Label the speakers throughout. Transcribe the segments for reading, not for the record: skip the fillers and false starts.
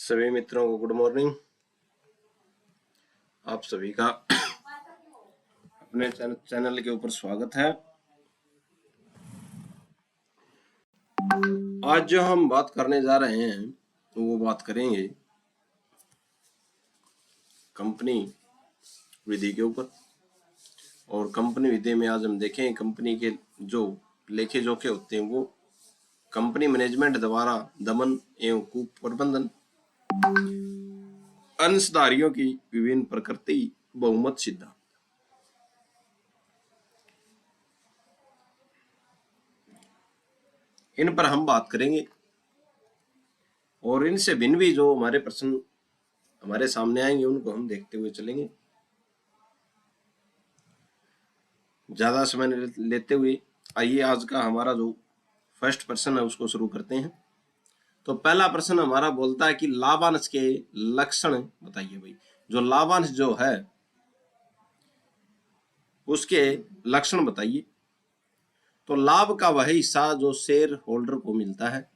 Speaker 1: सभी मित्रों को गुड मॉर्निंग। आप सभी का अपने चैनल के ऊपर स्वागत है। आज जो हम बात करने जा रहे हैं वो बात करेंगे कंपनी विधि के ऊपर। और कंपनी विधि में आज हम देखें कंपनी के जो लेखे जोखे होते हैं वो कंपनी मैनेजमेंट द्वारा दमन एवं कुप्रबंधन, अंशधारियों की विभिन्न प्रकृति, बहुमत सिद्धांत। इन पर हम बात करेंगे और इनसे भिन्न भी जो हमारे प्रश्न हमारे सामने आएंगे उनको हम देखते हुए चलेंगे। ज्यादा समय लेते हुए आइए आज का हमारा जो फर्स्ट प्रश्न है उसको शुरू करते हैं। तो पहला प्रश्न हमारा बोलता है कि लाभांश के लक्षण बताइए। भाई जो लाभांश जो है उसके लक्षण बताइए। तो लाभ का वह हिस्सा जो शेयर होल्डर को मिलता है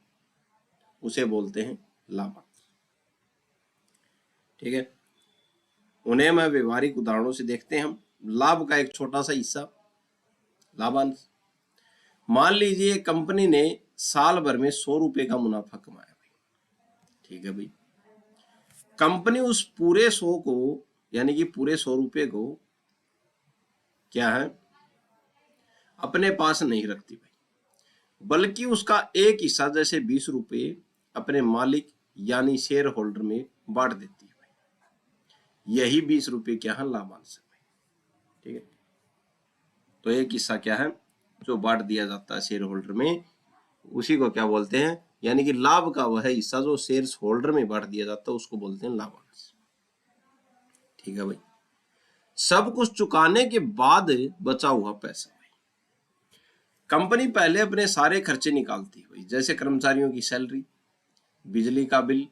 Speaker 1: उसे बोलते हैं लाभांश। ठीक है, उन्हें मैं व्यवहारिक उदाहरणों से देखते हैं। हम लाभ का एक छोटा सा हिस्सा लाभांश। मान लीजिए कंपनी ने साल भर में 100 रुपए का मुनाफा कमाया। भाई ठीक है भाई, कंपनी उस पूरे 100 को यानी कि पूरे 100 रुपए को क्या है अपने पास नहीं रखती भाई, बल्कि उसका एक हिस्सा जैसे 20 रुपए अपने मालिक यानी शेयर होल्डर में बांट देती है भाई। यही 20 रुपए क्या है लाभांश है भाई। ठीक है, तो एक हिस्सा क्या है जो बांट दिया जाता है शेयर होल्डर में, उसी को क्या बोलते हैं, यानी कि लाभ का वह हिस्सा जो शेयर होल्डर में बांट दिया जाता है उसको बोलते हैं लाभांश। ठीक है भाई, सब कुछ चुकाने के बाद बचा हुआ पैसा भाई, कंपनी पहले अपने सारे खर्चे निकालती है भाई, जैसे कर्मचारियों की सैलरी, बिजली का बिल,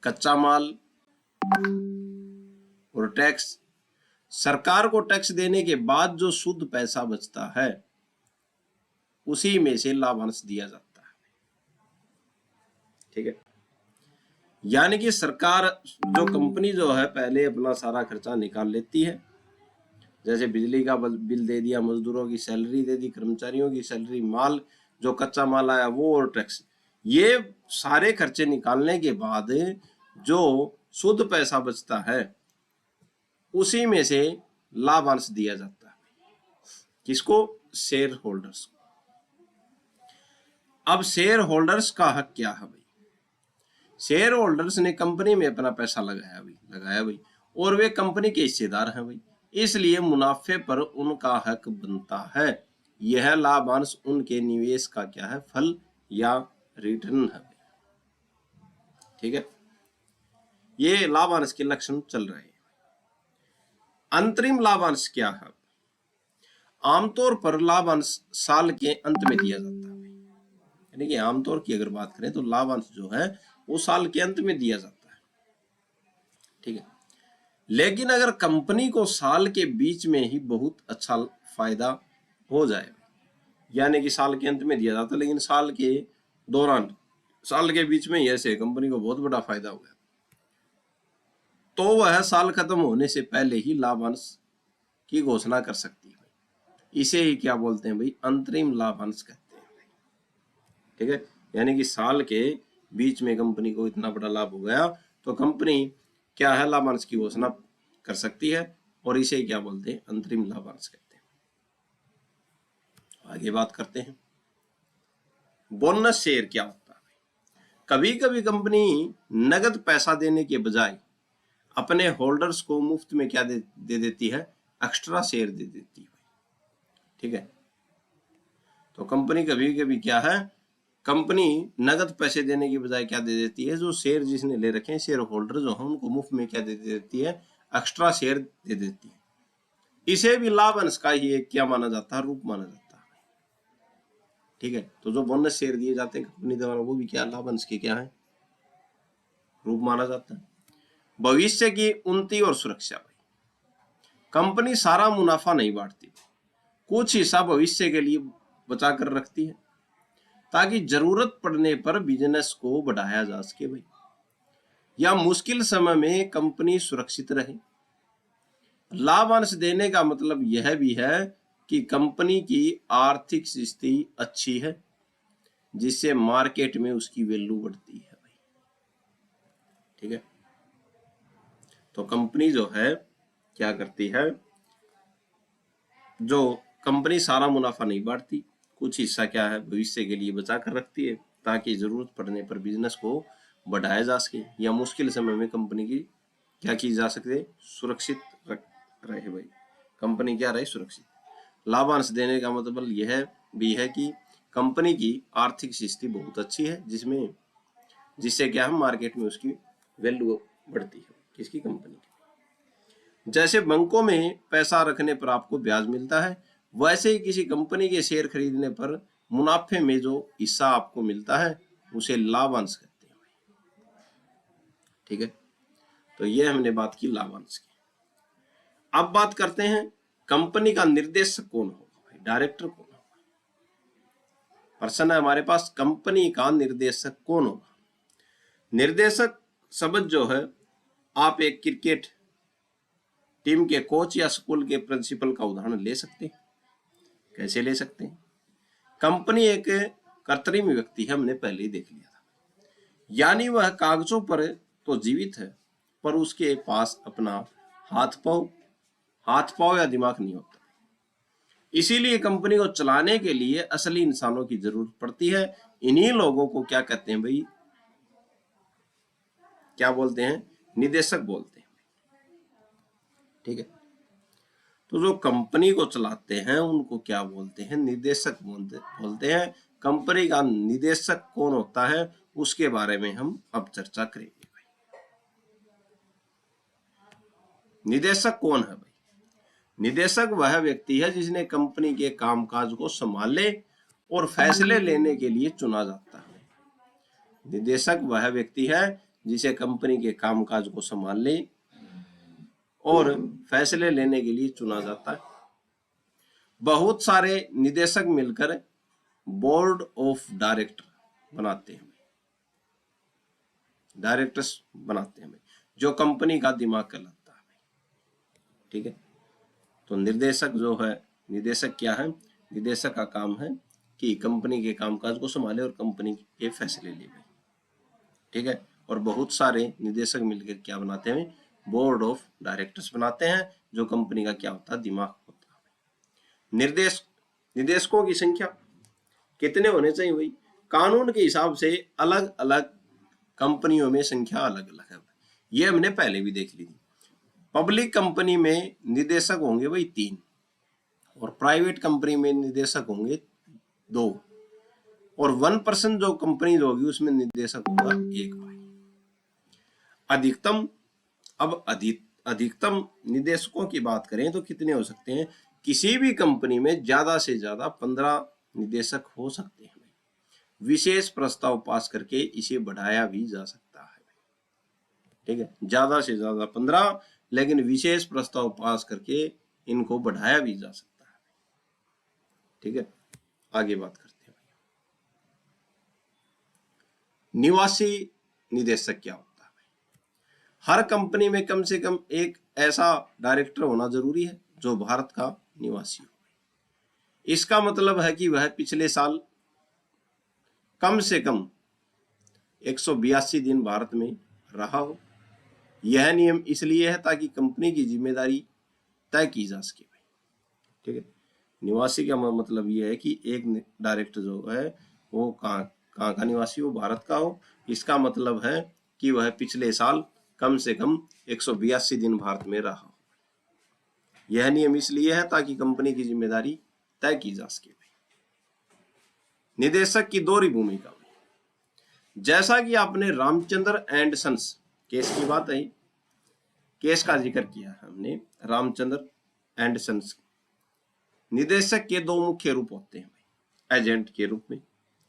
Speaker 1: कच्चा माल और टैक्स। सरकार को टैक्स देने के बाद जो शुद्ध पैसा बचता है उसी में से लाभांश दिया जाता है। ठीक है, यानी कि सरकार जो कंपनी जो है पहले अपना सारा खर्चा निकाल लेती है, जैसे बिजली का बिल दे दिया, मजदूरों की सैलरी दे दी, कर्मचारियों की सैलरी, माल जो कच्चा माल आया वो और टैक्स, ये सारे खर्चे निकालने के बाद जो शुद्ध पैसा बचता है उसी में से लाभांश दिया जाता है। किसको? शेयर होल्डर्स को। अब शेयर होल्डर्स का हक क्या है भाई? शेयर होल्डर्स ने कंपनी में अपना पैसा लगाया भाई और वे कंपनी के हिस्सेदार हैं भाई, इसलिए मुनाफे पर उनका हक बनता है। यह लाभांश उनके निवेश का क्या है, फल या रिटर्न है भाई। ठीक है, ये लाभांश के लक्षण चल रहे हैं। अंतरिम लाभांश क्या है? आमतौर पर लाभांश साल के अंत में दिया जाता है, यानी कि आमतौर की अगर बात करें तो लाभांश जो है वो साल के अंत में दिया जाता है। ठीक है, लेकिन अगर कंपनी को साल के बीच में ही बहुत अच्छा फायदा हो जाए, यानी कि साल के अंत में दिया जाता है लेकिन साल के दौरान, साल के बीच में ऐसे कंपनी को बहुत बड़ा फायदा हो गया, तो वह साल खत्म होने से पहले ही लाभांश की घोषणा कर सकती है। इसे ही क्या बोलते हैं भाई? अंतरिम लाभांश कहते हैं। ठीक है, यानी कि साल के बीच में कंपनी को इतना बड़ा लाभ हो गया तो कंपनी क्या है, लाभांश की घोषणा कर सकती है और इसे ही क्या बोलते हैं? अंतरिम लाभांश कहते हैं। आगे बात करते हैं बोनस शेयर क्या होता है। कभी कभी कंपनी नगद पैसा देने के बजाय अपने होल्डर्स को मुफ्त में क्या दे देती है? एक्स्ट्रा शेयर दे देती है। ठीक है, तो कंपनी कभी कभी क्या है, कंपनी नगद पैसे देने की बजाय क्या दे देती है, जो शेयर जिसने ले रखे हैं शेयर होल्डर जो है उनको मुफ्त में क्या दे देती है? एक्स्ट्रा शेयर दे देती है। इसे भी लाभांश का ही एक क्या माना जाता है? रूप माना जाता है। ठीक है, तो जो बोनस शेयर दिए जाते हैं कंपनी द्वारा वो भी क्या लाभांश के क्या है? रूप माना जाता है। भविष्य की उन्नति और सुरक्षा भाई, कंपनी सारा मुनाफा नहीं बांटती, कुछ हिस्सा भविष्य के लिए बचा कर रखती है ताकि जरूरत पड़ने पर बिजनेस को बढ़ाया जा सके भाई। या मुश्किल समय में कंपनी सुरक्षित रहे। लाभांश देने का मतलब यह भी है कि कंपनी की आर्थिक स्थिति अच्छी है, जिससे मार्केट में उसकी वैल्यू बढ़ती है भाई। ठीक है, तो कंपनी जो है क्या करती है, जो कंपनी सारा मुनाफा नहीं बांटती, कुछ हिस्सा क्या है भविष्य के लिए बचा कर रखती है, ताकि जरूरत पड़ने पर बिजनेस को बढ़ाया जा सके या मुश्किल समय में कंपनी की क्या की जा सके, सुरक्षित रहे भाई, कंपनी क्या रहे, सुरक्षित। लाभांश देने का मतलब यह भी है कि कंपनी की आर्थिक स्थिति बहुत अच्छी है, जिससे क्या है मार्केट में उसकी वैल्यू बढ़ती है, किसकी, कंपनी की। जैसे बैंकों में पैसा रखने पर आपको ब्याज मिलता है, वैसे ही किसी कंपनी के शेयर खरीदने पर मुनाफे में जो हिस्सा आपको मिलता है उसे लाभांश कहते हैं। ठीक है, तो ये हमने बात की लाभांश की। अब बात करते हैं कंपनी का निर्देशक कौन होगा, डायरेक्टर कौन होगा। प्रश्न है हमारे पास, कंपनी का निर्देशक कौन होगा। निर्देशक शब्द जो है, आप एक क्रिकेट टीम के कोच या स्कूल के प्रिंसिपल का उदाहरण ले सकते हैं। कैसे ले सकते हैं, कंपनी एक कृत्रिम व्यक्ति है, हमने पहले ही देख लिया था, यानी वह कागजों पर तो जीवित है, पर उसके पास अपना हाथ पांव या दिमाग नहीं होता। इसीलिए कंपनी को चलाने के लिए असली इंसानों की जरूरत पड़ती है। इन्हीं लोगों को क्या कहते हैं भाई, क्या बोलते हैं, निदेशक बोलते हैं। ठीक है, तो जो कंपनी को चलाते हैं उनको क्या बोलते हैं, निदेशक बोलते हैं। कंपनी का निदेशक कौन होता है उसके बारे में हम अब चर्चा करेंगे भाई। निदेशक कौन है भाई, निदेशक वह व्यक्ति है जिसने कंपनी के कामकाज को संभालने और फैसले लेने के लिए चुना जाता है। निदेशक वह व्यक्ति है जिसे कंपनी के कामकाज को संभालने और फैसले लेने के लिए चुना जाता है। बहुत सारे निदेशक मिलकर बोर्ड ऑफ डायरेक्टर बनाते हैं, डायरेक्टर्स बनाते हैं, जो कंपनी का दिमाग कहलाता है। ठीक है, तो निर्देशक जो है, निदेशक क्या है, निदेशक का काम है कि कंपनी के कामकाज को संभाले और कंपनी के फैसले ले। ठीक है, और बहुत सारे निदेशक मिलकर क्या बनाते हैं, बोर्ड ऑफ डायरेक्टर्स बनाते हैं, जो कंपनी का क्या होता है, दिमाग होता है। निदेशकों की संख्या कितने होने चाहिए भाई, कानून के हिसाब से अलग अलग कंपनियों में संख्या अलग अलग है, ये हमने पहले भी देख ली थी। पब्लिक कंपनी में निदेशक होंगे भाई 3, और प्राइवेट कंपनी में निदेशक होंगे 2, और 1% जो कंपनी होगी उसमें निदेशक होगा 1 भाई। अधिकतम निदेशकों की बात करें तो कितने हो सकते हैं, किसी भी कंपनी में ज्यादा से ज्यादा 15 निदेशक हो सकते हैं। विशेष प्रस्ताव पास करके इसे बढ़ाया भी जा सकता है। ठीक है, ज्यादा से ज्यादा 15, लेकिन विशेष प्रस्ताव पास करके इनको बढ़ाया भी जा सकता है। ठीक है, आगे बात करते हैं। निवासी निदेशक क्या होता है? हर कंपनी में कम से कम एक ऐसा डायरेक्टर होना जरूरी है जो भारत का निवासी हो। इसका मतलब है कि वह पिछले साल कम से कम 182 दिन भारत में रहा हो। यह नियम इसलिए है ताकि कंपनी की जिम्मेदारी तय की जा सके। ठीक है, निवासी का मतलब यह है कि एक डायरेक्टर जो है वो कहाँ का निवासी हो, भारत का हो। इसका मतलब है कि वह पिछले साल कम से कम 182 दिन भारत में रहा हो। यह नियम इसलिए है ताकि कंपनी की जिम्मेदारी तय की जा सके। निदेशक की दोहरी भूमिका, जैसा कि आपने रामचंद्र एंड सन्स केस की बात है, केस का जिक्र किया हमने, रामचंद्र एंड सन्स। निदेशक के 2 मुख्य रूप होते हैं, एजेंट के रूप में।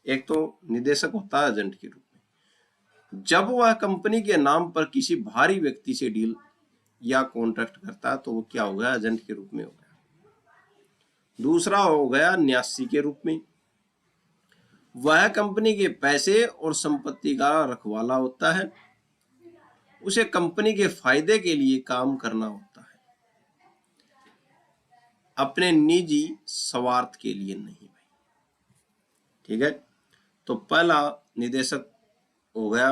Speaker 1: एक तो निदेशक होता है एजेंट के रूप में, जब वह कंपनी के नाम पर किसी भारी व्यक्ति से डील या कॉन्ट्रैक्ट करता है तो वो क्या हो गया, एजेंट के रूप में हो गया। दूसरा हो गया न्यासी के रूप में, वह कंपनी के पैसे और संपत्ति का रखवाला होता है। उसे कंपनी के फायदे के लिए काम करना होता है, अपने निजी स्वार्थ के लिए नहीं भाई। ठीक है, तो पहला निदेशक हो गया,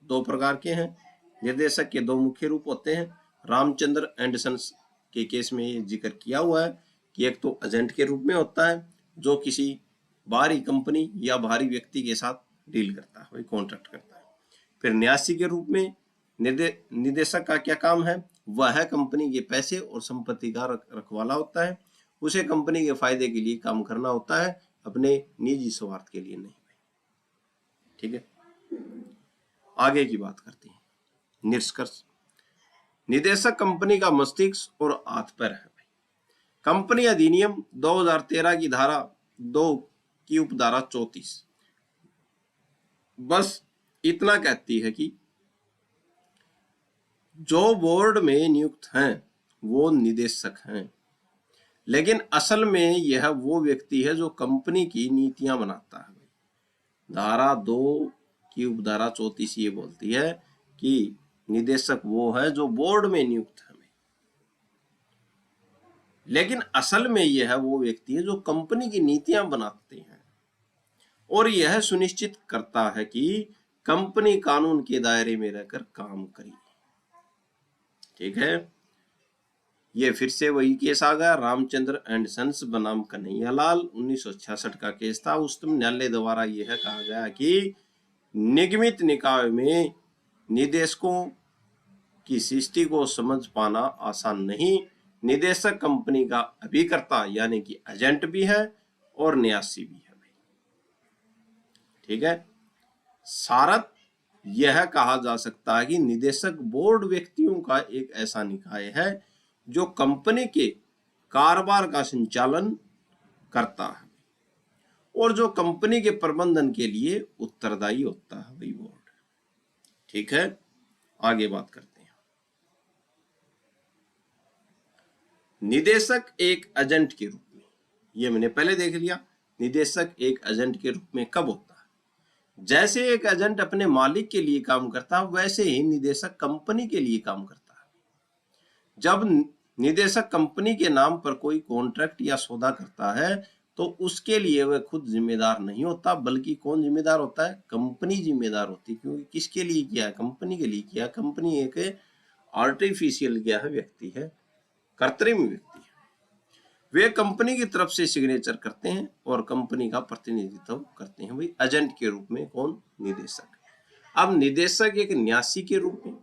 Speaker 1: दो प्रकार के हैं। निर्देशक के दो मुख्य रूप होते हैं। रामचंद्र एंड सन्स के केस में ये जिक्र किया हुआ है कि एक तो एजेंट के रूप में होता है जो किसी बाहरी कंपनी या बाहरी व्यक्ति के साथ डील करता है, वही कॉन्ट्रैक्ट करता है। फिर न्यासी के रूप में निदेशक का क्या काम है, वह कंपनी के पैसे और संपत्ति का रखवाला होता है, उसे कंपनी के फायदे के लिए काम करना होता है, अपने निजी स्वार्थ के लिए नहीं। ठीक है, आगे की बात करते हैं। निष्कर्ष, निदेशक कंपनी का मस्तिष्क और हाथ पैर है। कंपनी अधिनियम 2013 की धारा 2 की उपधारा 34 बस इतना कहती है कि जो बोर्ड में नियुक्त हैं वो निदेशक हैं, लेकिन असल में यह वो व्यक्ति है जो कंपनी की नीतियां बनाता है। धारा 2 की उपधारा 34 ये बोलती है कि निदेशक वो है जो बोर्ड में नियुक्त है, लेकिन असल में यह वो व्यक्ति है जो कंपनी की नीतियां बनाते हैं और यह सुनिश्चित करता है कि कंपनी कानून के दायरे में रहकर काम करे। ठीक है, ये फिर से वही केस आ गया, रामचंद्र एंड सन्स बनाम कन्हैयालाल, 1966 का केस था। उच्चतम न्यायालय द्वारा यह कहा गया कि निगमित निकाय में निदेशकों की सृष्टि को समझ पाना आसान नहीं। निदेशक कंपनी का अभिकर्ता यानी कि एजेंट भी है और न्यासी भी है। ठीक है, सारत यह कहा जा सकता है कि निदेशक बोर्ड व्यक्तियों का एक ऐसा निकाय है जो कंपनी के कारोबार का संचालन करता है और जो कंपनी के प्रबंधन के लिए उत्तरदायी होता है वही बोर्ड। ठीक है, आगे बात करते हैं। निदेशक एक एजेंट के रूप में, ये मैंने पहले देख लिया, निदेशक एक एजेंट के रूप में कब होता है। जैसे एक एजेंट अपने मालिक के लिए काम करता है वैसे ही निदेशक कंपनी के लिए काम करता है। जब निदेशक कंपनी के नाम पर कोई कॉन्ट्रैक्ट या सौदा करता है तो उसके लिए वह खुद जिम्मेदार नहीं होता, बल्कि कौन जिम्मेदार होता है, कंपनी जिम्मेदार होती है। क्योंकि किसके लिए किया है, कंपनी के लिए किया। कंपनी एक आर्टिफिशियल क्या है, व्यक्ति है, कृत्रिम व्यक्ति है। वे कंपनी की तरफ से सिग्नेचर करते हैं और कंपनी का प्रतिनिधित्व करते हैं। भाई एजेंट के रूप में कौन, निदेशक। अब निदेशक एक न्यासी के रूप में,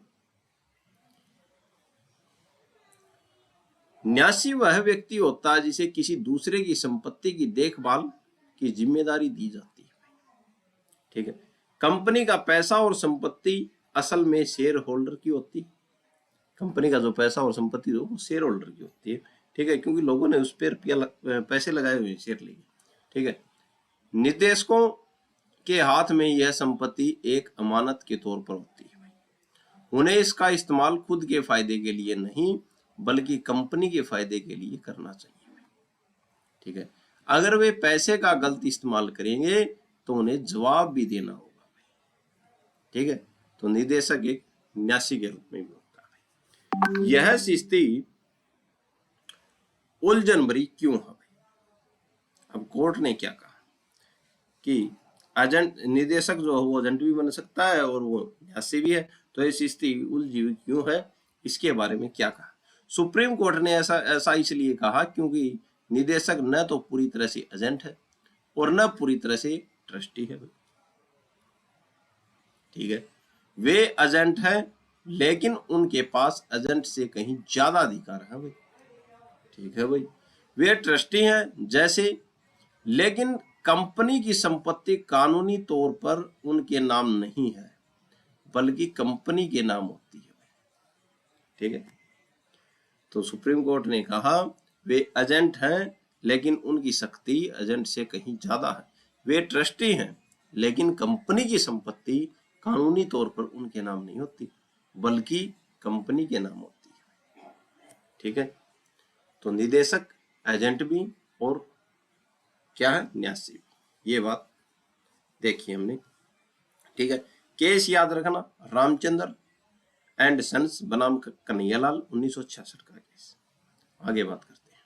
Speaker 1: न्यासी वह व्यक्ति होता है जिसे किसी दूसरे की संपत्ति की देखभाल की जिम्मेदारी दी जाती है। ठीक है, कंपनी का पैसा और संपत्ति असल में शेयर होल्डर की होती है। कंपनी का जो पैसा और संपत्ति वो शेयर होल्डर की होती है। ठीक है, क्योंकि लोगों ने उस पर पैसे लगाए हुए, शेयर लिए। ठीक है, निदेशकों के हाथ में यह संपत्ति एक अमानत के तौर पर होती है। उन्हें इसका इस्तेमाल खुद के फायदे के लिए नहीं बल्कि कंपनी के फायदे के लिए करना चाहिए। ठीक है, अगर वे पैसे का गलत इस्तेमाल करेंगे तो उन्हें जवाब भी देना होगा। ठीक है, तो निदेशक एक न्यासी के रूप में भी होता है। यह स्थिति उलझन भरी क्यों है भाई? अब कोर्ट ने क्या कहा कि एजेंट, निदेशक जो है वो एजेंट भी बन सकता है और वो न्यासी भी है, तो ऐसी स्थिति उलझी हुई क्यों है, इसके बारे में क्या कहा। सुप्रीम कोर्ट ने ऐसा इसलिए कहा क्योंकि निदेशक न तो पूरी तरह से एजेंट है और न पूरी तरह से ट्रस्टी है। ठीक है, वे एजेंट है लेकिन उनके पास एजेंट से कहीं ज्यादा अधिकार है भाई। ठीक है भाई, वे ट्रस्टी हैं जैसे, लेकिन कंपनी की संपत्ति कानूनी तौर पर उनके नाम नहीं है बल्कि कंपनी के नाम होती है। ठीक है, तो सुप्रीम कोर्ट ने कहा वे एजेंट हैं लेकिन उनकी शक्ति एजेंट से कहीं ज्यादा है। वे ट्रस्टी हैं लेकिन कंपनी की संपत्ति कानूनी तौर पर उनके नाम नहीं होती बल्कि कंपनी के नाम होती है। ठीक है, तो निदेशक एजेंट भी और क्या है, न्यासी भी। ये बात देखी हमने। ठीक है, केस याद रखना, रामचंद्र एंड सन्स बनाम कन्हैयालाल 1966 का केस। आगे बात करते हैं।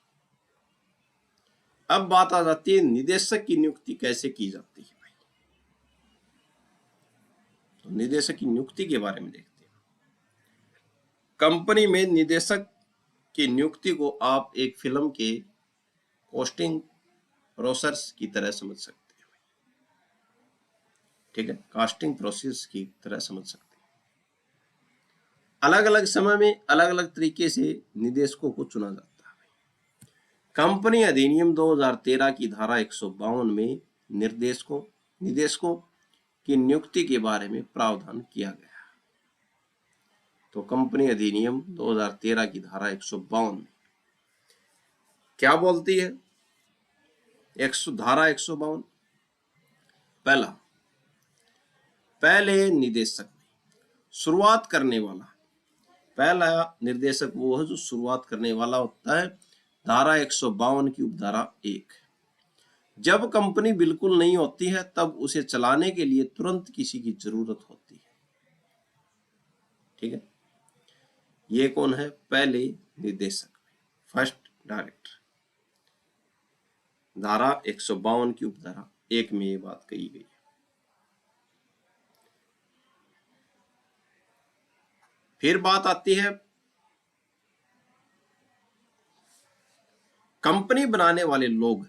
Speaker 1: अब बात आ जाती है निदेशक की नियुक्ति कैसे की जाती है भाई। तो निदेशक की नियुक्ति के बारे में देखते हैं। कंपनी में निदेशक की नियुक्ति को आप एक फिल्म के कास्टिंग प्रोसेस की तरह समझ सकते हैं। ठीक है, कास्टिंग प्रोसेस की तरह समझ सकते हैं। अलग अलग समय में अलग अलग तरीके से निदेशकों को चुना जाता है। कंपनी अधिनियम 2013 की धारा 152 में निदेशकों की नियुक्ति के बारे में प्रावधान किया गया। तो कंपनी अधिनियम 2013 की धारा 152 में क्या बोलती है? धारा 152 पहले निदेशक शुरुआत करने वाला, पहला निर्देशक वो है जो शुरुआत करने वाला होता है। धारा 152 की उपधारा 1, जब कंपनी बिल्कुल नहीं होती है तब उसे चलाने के लिए तुरंत किसी की जरूरत होती है। ठीक है, ये कौन है? पहले निर्देशक, फर्स्ट डायरेक्टर। धारा 152 की उपधारा 1 में ये बात कही गई है। फिर बात आती है कंपनी बनाने वाले लोग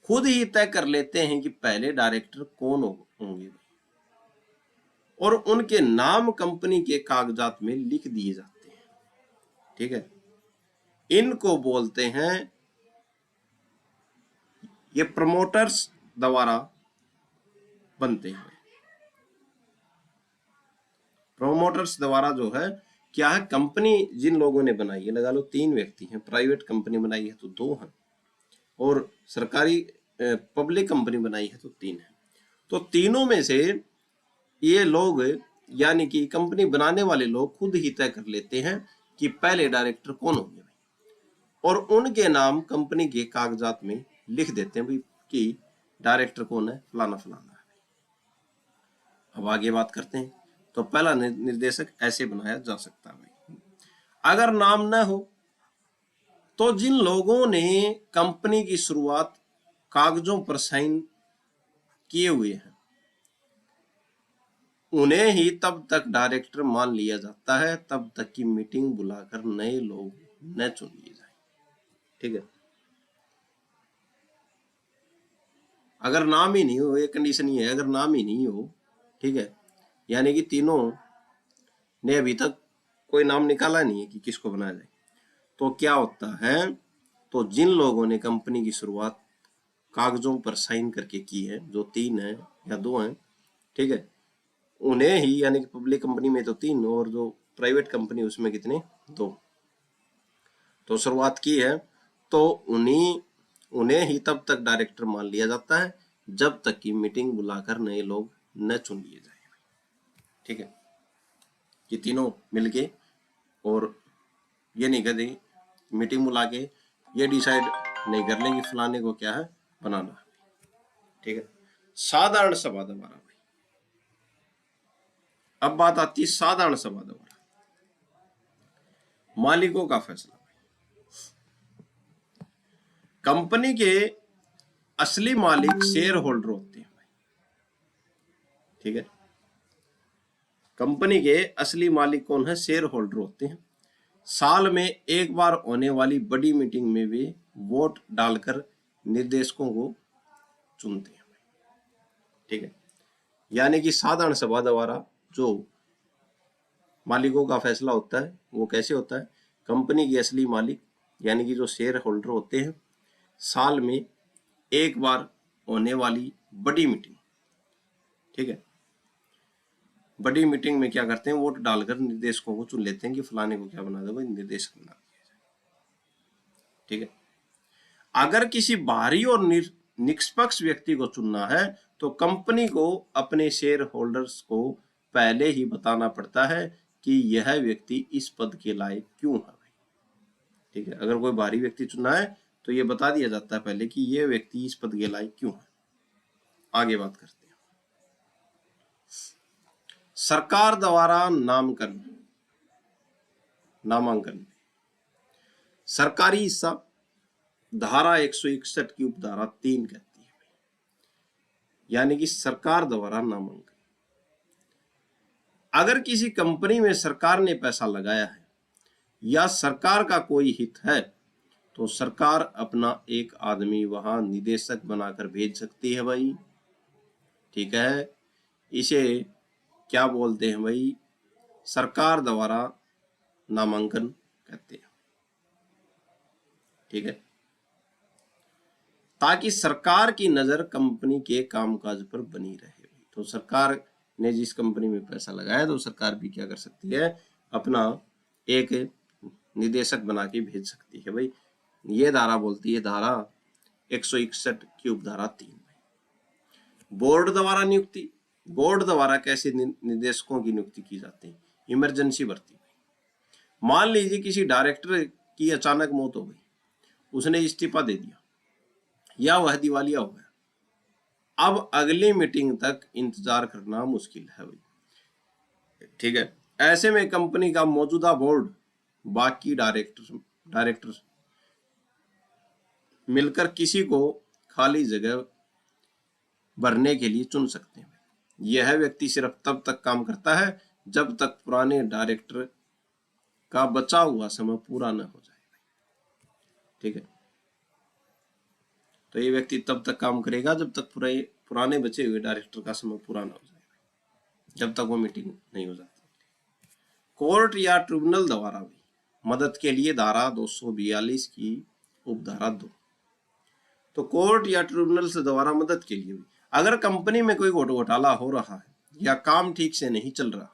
Speaker 1: खुद ही तय कर लेते हैं कि पहले डायरेक्टर कौन होंगे और उनके नाम कंपनी के कागजात में लिख दिए जाते हैं। ठीक है, इनको बोलते हैं, ये प्रमोटर्स द्वारा बनते हैं। प्रमोटर्स द्वारा जो है क्या है, कंपनी जिन लोगों ने बनाई है, लगा लो 3 व्यक्ति हैं, प्राइवेट कंपनी बनाई है तो 2 हैं, और सरकारी पब्लिक कंपनी बनाई है तो 3 है। तो तीनों में से ये लोग यानी कि कंपनी बनाने वाले लोग खुद ही तय कर लेते हैं कि पहले डायरेक्टर कौन होंगे और उनके नाम कंपनी के कागजात में लिख देते हैं कि डायरेक्टर कौन है, फलाना फलाना है। अब आगे बात करते हैं। तो पहला निर्देशक ऐसे बनाया जा सकता है भाई। अगर नाम न हो तो जिन लोगों ने कंपनी की शुरुआत कागजों पर साइन किए हुए हैं उन्हें ही तब तक डायरेक्टर मान लिया जाता है तब तक की मीटिंग बुलाकर नए लोग न चुन लिए जाए। ठीक है, अगर नाम ही नहीं हो, एक कंडीशन ही है, अगर नाम ही नहीं हो, ठीक है, यानी कि तीनों ने अभी तक कोई नाम निकाला नहीं है कि किसको बनाया जाए, तो क्या होता है, तो जिन लोगों ने कंपनी की शुरुआत कागजों पर साइन करके की है, जो 3 है या 2 हैं, ठीक है, उन्हें ही, यानी कि पब्लिक कंपनी में तो 3 और जो प्राइवेट कंपनी उसमें कितने, 2, तो शुरुआत की है तो उन्हें ही तब तक डायरेक्टर मान लिया जाता है जब तक कि मीटिंग बुलाकर नए लोग न चुन लिए जाए। ठीक है, ये तीनों मिलके और ये नहीं कहते, मीटिंग बुला के ये डिसाइड नहीं कर लेंगे फलाने को क्या है बनाना। ठीक है, साधारण सभा द्वारा भाई। अब बात आती है साधारण सभा द्वारा मालिकों का फैसला। कंपनी के असली मालिक शेयर होल्डर होते हैं भाई। ठीक है, कंपनी के असली मालिक कौन है? शेयर होल्डर होते हैं। साल में एक बार होने वाली बड़ी मीटिंग में वे वोट डालकर निर्देशकों को चुनते हैं। ठीक है, यानी कि साधारण सभा द्वारा जो मालिकों का फैसला होता है वो कैसे होता है? कंपनी के असली मालिक यानी कि जो शेयर होल्डर होते हैं, साल में एक बार होने वाली बड़ी मीटिंग, ठीक है, बड़ी मीटिंग में क्या करते हैं? वोट डालकर निर्देशकों को चुन लेते हैं कि फलाने को क्या बना दो भाई, निर्देशक बना दिया जाए। ठीक है, अगर किसी बाहरी और निष्पक्ष व्यक्ति को चुनना है तो कंपनी को अपने शेयर होल्डर्स को पहले ही बताना पड़ता है कि यह व्यक्ति इस पद के लायक क्यों है भाई। ठीक है, अगर कोई बाहरी व्यक्ति चुनना है तो ये बता दिया जाता है पहले कि यह व्यक्ति इस पद के लायक क्यों है। आगे बात करते हैं। सरकार द्वारा नामकरण नामांकन में। सरकारी हिस्सा धारा 161 की उपधारा 3 कहती है, यानी कि सरकार द्वारा नामांकन। अगर किसी कंपनी में सरकार ने पैसा लगाया है या सरकार का कोई हित है तो सरकार अपना एक आदमी वहां निदेशक बनाकर भेज सकती है भाई। ठीक है, इसे क्या बोलते हैं भाई? सरकार द्वारा नामांकन कहते हैं। ठीक है, ताकि सरकार की नजर कंपनी के कामकाज पर बनी रहे। तो सरकार ने जिस कंपनी में पैसा लगाया तो सरकार भी क्या कर सकती है? अपना एक निदेशक बना के भेज सकती है भाई। ये धारा बोलती है धारा 161 की उपधारा 3 में। बोर्ड द्वारा नियुक्ति। बोर्ड द्वारा कैसे निदेशकों की नियुक्ति की जाती है? इमरजेंसी भर्ती में। मान लीजिए किसी डायरेक्टर की अचानक मौत हो गई, उसने इस्तीफा दे दिया या वह दिवालिया हो गया। अब अगली मीटिंग तक इंतजार करना मुश्किल है भाई। ठीक है, ऐसे में कंपनी का मौजूदा बोर्ड बाकी डायरेक्टर मिलकर किसी को खाली जगह भरने के लिए चुन सकते हैं। यह व्यक्ति सिर्फ तब तक काम करता है जब तक पुराने डायरेक्टर का बचा हुआ समय पूरा न हो जाए। ठीक है, तो ये व्यक्ति तब तक काम करेगा जब तक पुराने बचे हुए डायरेक्टर का समय पूरा न हो जाए, जब तक वो मीटिंग नहीं हो जाती। कोर्ट या ट्रिब्यूनल द्वारा भी मदद के लिए धारा 242 की उपधारा 2। तो कोर्ट या ट्रिब्यूनल से द्वारा मदद के लिए भी अगर कंपनी में कोई घोटाला हो रहा है या काम ठीक से नहीं चल रहा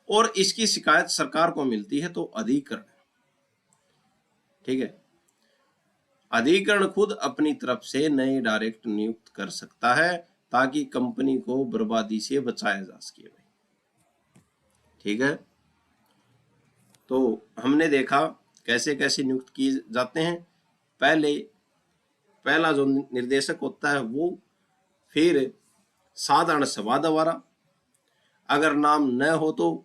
Speaker 1: और इसकी शिकायत सरकार को मिलती है तो अधिकरण, ठीक है, अधिकरण खुद अपनी तरफ से नए डायरेक्टर नियुक्त कर सकता है ताकि कंपनी को बर्बादी से बचाया जा सके। ठीक है, तो हमने देखा कैसे कैसे नियुक्त किए जाते हैं। पहला जो निर्देशक होता है वो, फिर साधारण सभा द्वारा, अगर नाम न हो तो,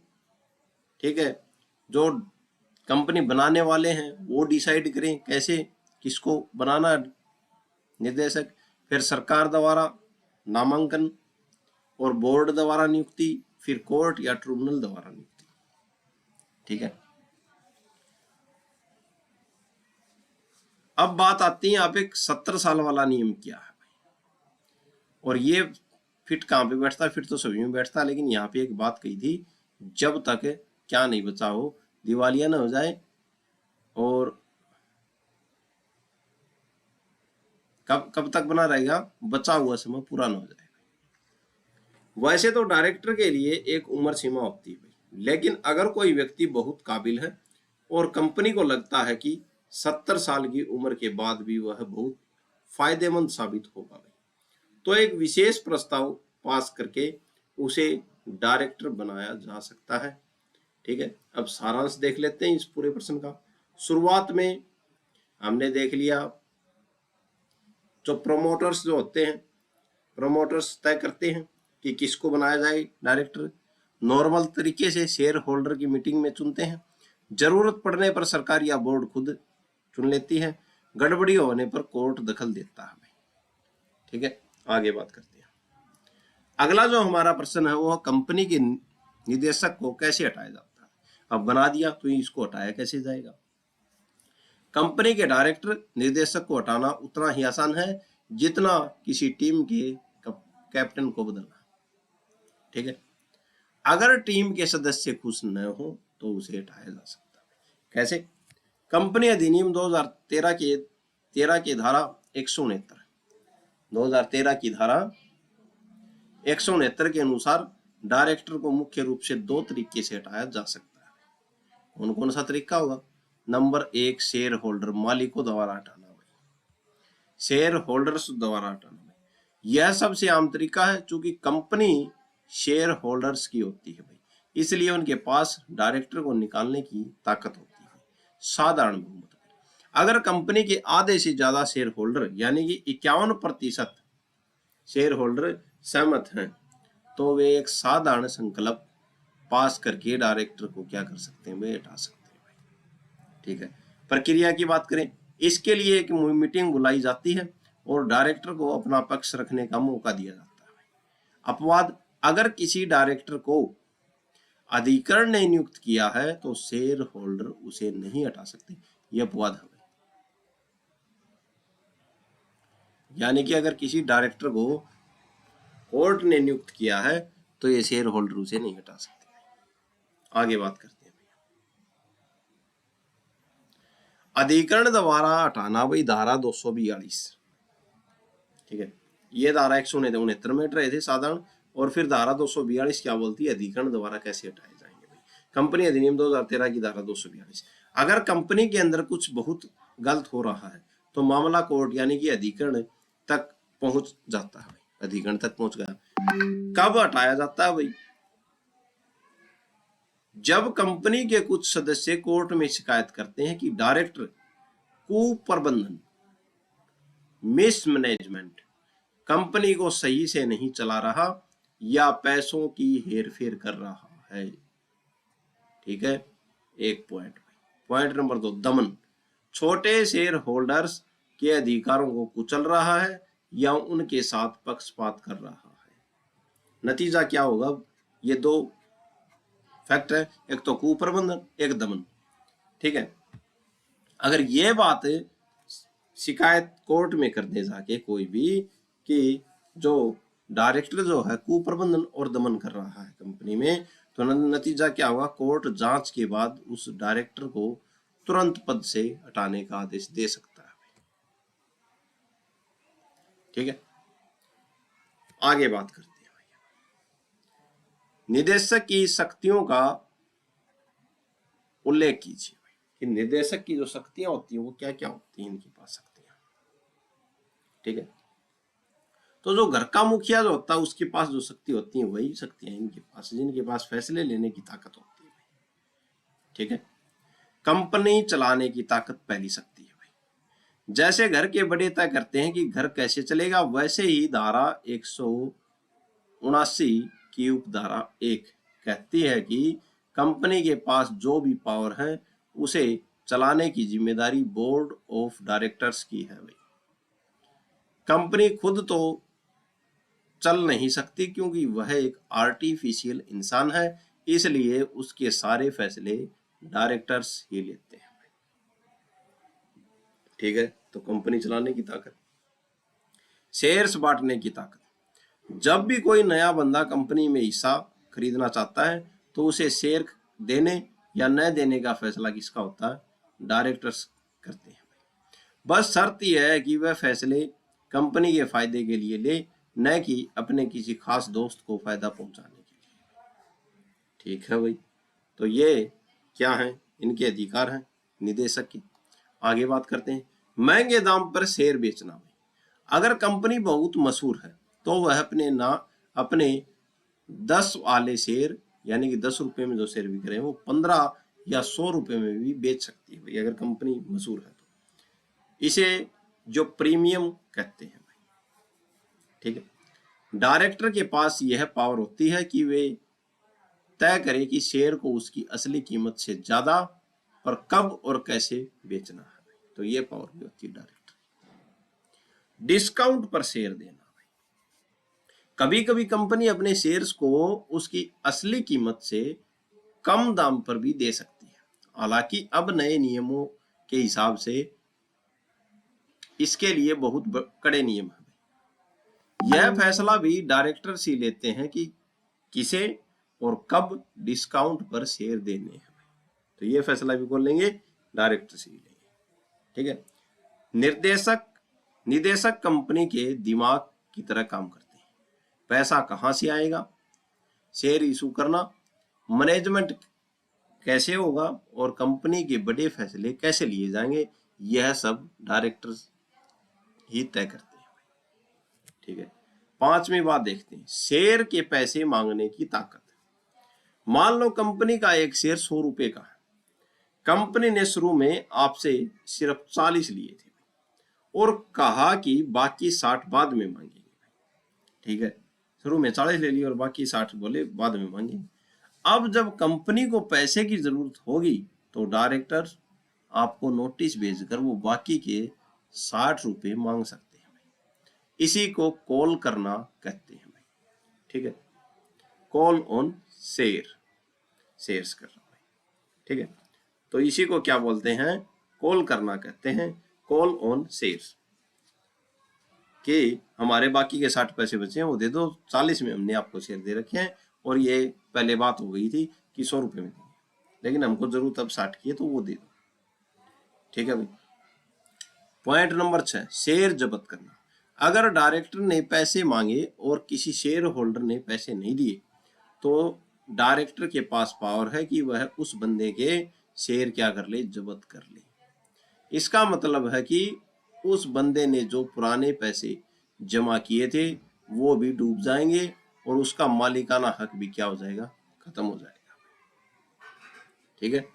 Speaker 1: ठीक है, जो कंपनी बनाने वाले हैं वो डिसाइड करें कैसे किसको बनाना निर्देशक, फिर सरकार द्वारा नामांकन और बोर्ड द्वारा नियुक्ति, फिर कोर्ट या ट्रिब्यूनल द्वारा नियुक्ति। ठीक है, अब बात आती है यहाँ पे 70 साल वाला नियम क्या है भाई, और ये फिट कहाँ पे बैठता है? फिट तो सभी में बैठता है, लेकिन यहाँ पे एक बात कही थी, जब तक क्या नहीं बचा हो, दिवालिया ना हो जाए और कब तक बना रहेगा? बचा हुआ समय पूरा ना हो जाए। वैसे तो डायरेक्टर के लिए एक उम्र सीमा होती है, लेकिन अगर कोई व्यक्ति बहुत काबिल है और कंपनी को लगता है कि 70 साल की उम्र के बाद भी वह बहुत फायदेमंद साबित होगा, तो एक विशेष प्रस्ताव पास करके उसे डायरेक्टर बनाया जा सकता है। ठीक है, अब सारांश देख लेते हैं इस पूरे प्रश्न का। शुरुआत में हमने देख लिया जो प्रोमोटर्स जो होते हैं, प्रोमोटर्स तय करते हैं कि किसको बनाया जाए डायरेक्टर। नॉर्मल तरीके से शेयर होल्डर की मीटिंग में चुनते हैं। जरूरत पड़ने पर सरकार या बोर्ड खुद चुन लेती है। गड़बड़ी होने पर कोर्ट दखल देता है। ठीक है, आगे बात करते हैं। अगला जो हमारा प्रश्न है वो कंपनी के निदेशक को कैसे हटाया जाता है। अब बना दिया तो इसको हटाया कैसे जाएगा? कंपनी के डायरेक्टर निदेशक को हटाना उतना ही आसान है जितना किसी टीम के कैप्टन को बदलना। ठीक है, अगर टीम के सदस्य खुश न हो तो उसे हटाया जा सकता है। कैसे? कंपनी अधिनियम 2013 की धारा 169, 2013 की धारा 169 के अनुसार डायरेक्टर को मुख्य रूप से 2 तरीके से हटाया जा सकता है। कौन कौन सा तरीका होगा? नंबर 1, शेयर होल्डर, मालिकों द्वारा हटाना, शेयर होल्डर्स द्वारा हटाना। यह सबसे आम तरीका है क्योंकि कंपनी शेयर होल्डर्स की होती है भाई, इसलिए उनके पास डायरेक्टर को निकालने की ताकत होती है, साधारण बहुमत। अगर कंपनी के आधे से ज्यादा शेयर होल्डर यानी कि 51% शेयर होल्डर सहमत हैं तो वे एक साधारण संकल्प पास करके डायरेक्टर को क्या कर सकते हैं भाई, हटा सकते हैं भाई। ठीक है, प्रक्रिया की बात करें, इसके लिए एक मीटिंग बुलाई जाती है और डायरेक्टर को अपना पक्ष रखने का मौका दिया जाता है। अपवाद, अगर किसी डायरेक्टर को अधिकरण ने नियुक्त किया है तो शेयर होल्डर उसे नहीं हटा सकते, यह अपवाद है। यानी कि अगर किसी डायरेक्टर को कोर्ट ने नियुक्त किया है तो ये शेयर होल्डर उसे नहीं हटा सकते। आगे बात करते हैं, अधिकरण द्वारा हटाना भाई, धारा 242। ठीक है, ये धारा 169 में रहे थे साधारण, और फिर धारा 242 क्या बोलती है, अधिकरण द्वारा कैसे हटाए जाएंगे भाई। कंपनी अधिनियम 2013 की धारा 242, अगर कंपनी के अंदर कुछ बहुत गलत हो रहा है तो मामला कोर्ट यानी कि अधिकरण तक पहुंच जाता है। अधिकरण तक पहुंच गया, कब हटाया जाता है भाई, जब कंपनी के कुछ सदस्य कोर्ट में शिकायत करते हैं कि डायरेक्टर कुप्रबंधन, मिसमैनेजमेंट, कंपनी को सही से नहीं चला रहा या पैसों की हेरफेर कर रहा है। ठीक है, एक पॉइंट। पॉइंट नंबर 2, दमन, छोटे शेयर होल्डर्स के अधिकारों को कुचल रहा है या उनके साथ पक्षपात कर रहा है। नतीजा क्या होगा, ये दो फैक्ट है, एक तो कुप्रबंधन, एक दमन। ठीक है, अगर ये बात शिकायत कोर्ट में कर दे जाके कोई भी कि जो डायरेक्टर जो है कुप्रबंधन और दमन कर रहा है कंपनी में, तो नतीजा क्या होगा, कोर्ट जांच के बाद उस डायरेक्टर को तुरंत पद से हटाने का आदेश दे सकता है। ठीक है, आगे बात करते हैं, निदेशक की शक्तियों का उल्लेख कीजिए कि निदेशक की जो शक्तियां होती हैं वो क्या क्या होती हैं, इनके पास शक्तियां। ठीक है, तो जो घर का मुखिया जो होता है उसके पास जो शक्ति होती है वही शक्तियां इनके पास, जिनके पास फैसले लेने की ताकत होती है। ठीक है, कंपनी चलाने की ताकत पहली शक्ति है भाई। जैसे घर के बड़े तय करते हैं कि घर कैसे चलेगा, वैसे ही धारा 179 की उपधारा 1 कहती है कि कंपनी के पास जो भी पावर है उसे चलाने की जिम्मेदारी बोर्ड ऑफ डायरेक्टर्स की है भाई। कंपनी खुद तो चल नहीं सकती क्योंकि वह एक आर्टिफिशियल इंसान है, इसलिए उसके सारे फैसले डायरेक्टर्स ही लेते हैं। ठीक है, तो कंपनी चलाने की ताकत, शेयर्स बांटने की ताकत, जब भी कोई नया बंदा कंपनी में हिस्सा खरीदना चाहता है तो उसे शेयर देने या न देने का फैसला किसका होता है, डायरेक्टर्स करते हैं। बस शर्त यह है कि वह फैसले कंपनी के फायदे के लिए ले, न कि अपने किसी खास दोस्त को फायदा पहुंचाने के लिए। ठीक है भाई, तो ये क्या है, इनके अधिकार हैं निदेशक के। आगे बात करते हैं, महंगे दाम पर शेयर बेचना। अगर कंपनी बहुत मशहूर है तो वह अपने 10 वाले शेयर यानी कि 10 रुपए में जो शेयर बिक रहे हैं वो 15 या 100 रुपए में भी बेच सकती है भाई, अगर कंपनी मशहूर है तो। इसे जो प्रीमियम कहते हैं भाई। ठीक है, डायरेक्टर के पास यह पावर होती है कि वे तय करे कि शेयर को उसकी असली कीमत से ज्यादा और कब और कैसे बेचना है, तो ये पावर भी होती है डायरेक्टर। डिस्काउंट पर शेयर देना, कभी कभी कंपनी अपने शेयर्स को उसकी असली कीमत से कम दाम पर भी दे सकती है, हालांकि अब नए नियमों के हिसाब से इसके लिए बहुत कड़े नियम हैं। यह फैसला भी डायरेक्टर्स ही लेते हैं कि किसे और कब डिस्काउंट पर शेयर देने हैं, तो यह फैसला भी कौन लेंगे, डायरेक्टर्स ही लेंगे। ठीक है, निदेशक कंपनी के दिमाग की तरह काम करते हैं। पैसा कहां से आएगा, शेयर इशू करना, मैनेजमेंट कैसे होगा और कंपनी के बड़े फैसले कैसे लिए जाएंगे, यह सब डायरेक्टर्स ही तय करते हैं। ठीक है, पांचवी बात देखते हैं, शेयर के पैसे मांगने की ताकत। मान लो कंपनी का एक शेयर 100 रुपए का है, कंपनी ने शुरू में आपसे सिर्फ 40 लिए थे और कहा कि बाकी 60 बाद में मांगेंगे। ठीक है, शुरू में 40 ले लिए और बाकी 60 बोले बाद में मांगेंगे। अब जब कंपनी को पैसे की जरूरत होगी तो डायरेक्टर आपको नोटिस भेजकर वो बाकी के 60 रुपए मांग सकते हैं। इसी को कॉल करना कहते हैं भाई। ठीक है, कॉल ऑन शेयर्स कर रहा हूं। ठीक है, तो इसी को क्या बोलते हैं, कॉल करना कहते हैं, कॉल ऑन शेयर्स, कि हमारे बाकी के 60 पैसे बचे हैं वो दे दो, 40 में हमने आपको शेयर दे रखे हैं और ये पहले बात हो गई थी कि 100 रुपए में देंगे, लेकिन हमको जरूरत अब 60 की है तो वो दे दो। ठीक है भाई। पॉइंट नंबर 6, शेयर जब्त करना। अगर डायरेक्टर ने पैसे मांगे और किसी शेयर होल्डर ने पैसे नहीं दिए तो डायरेक्टर के पास पावर है कि वह उस बंदे के शेयर क्या कर ले, जब्त कर ले। इसका मतलब है कि उस बंदे ने जो पुराने पैसे जमा किए थे वो भी डूब जाएंगे और उसका मालिकाना हक भी क्या हो जाएगा, खत्म हो जाएगा। ठीक है,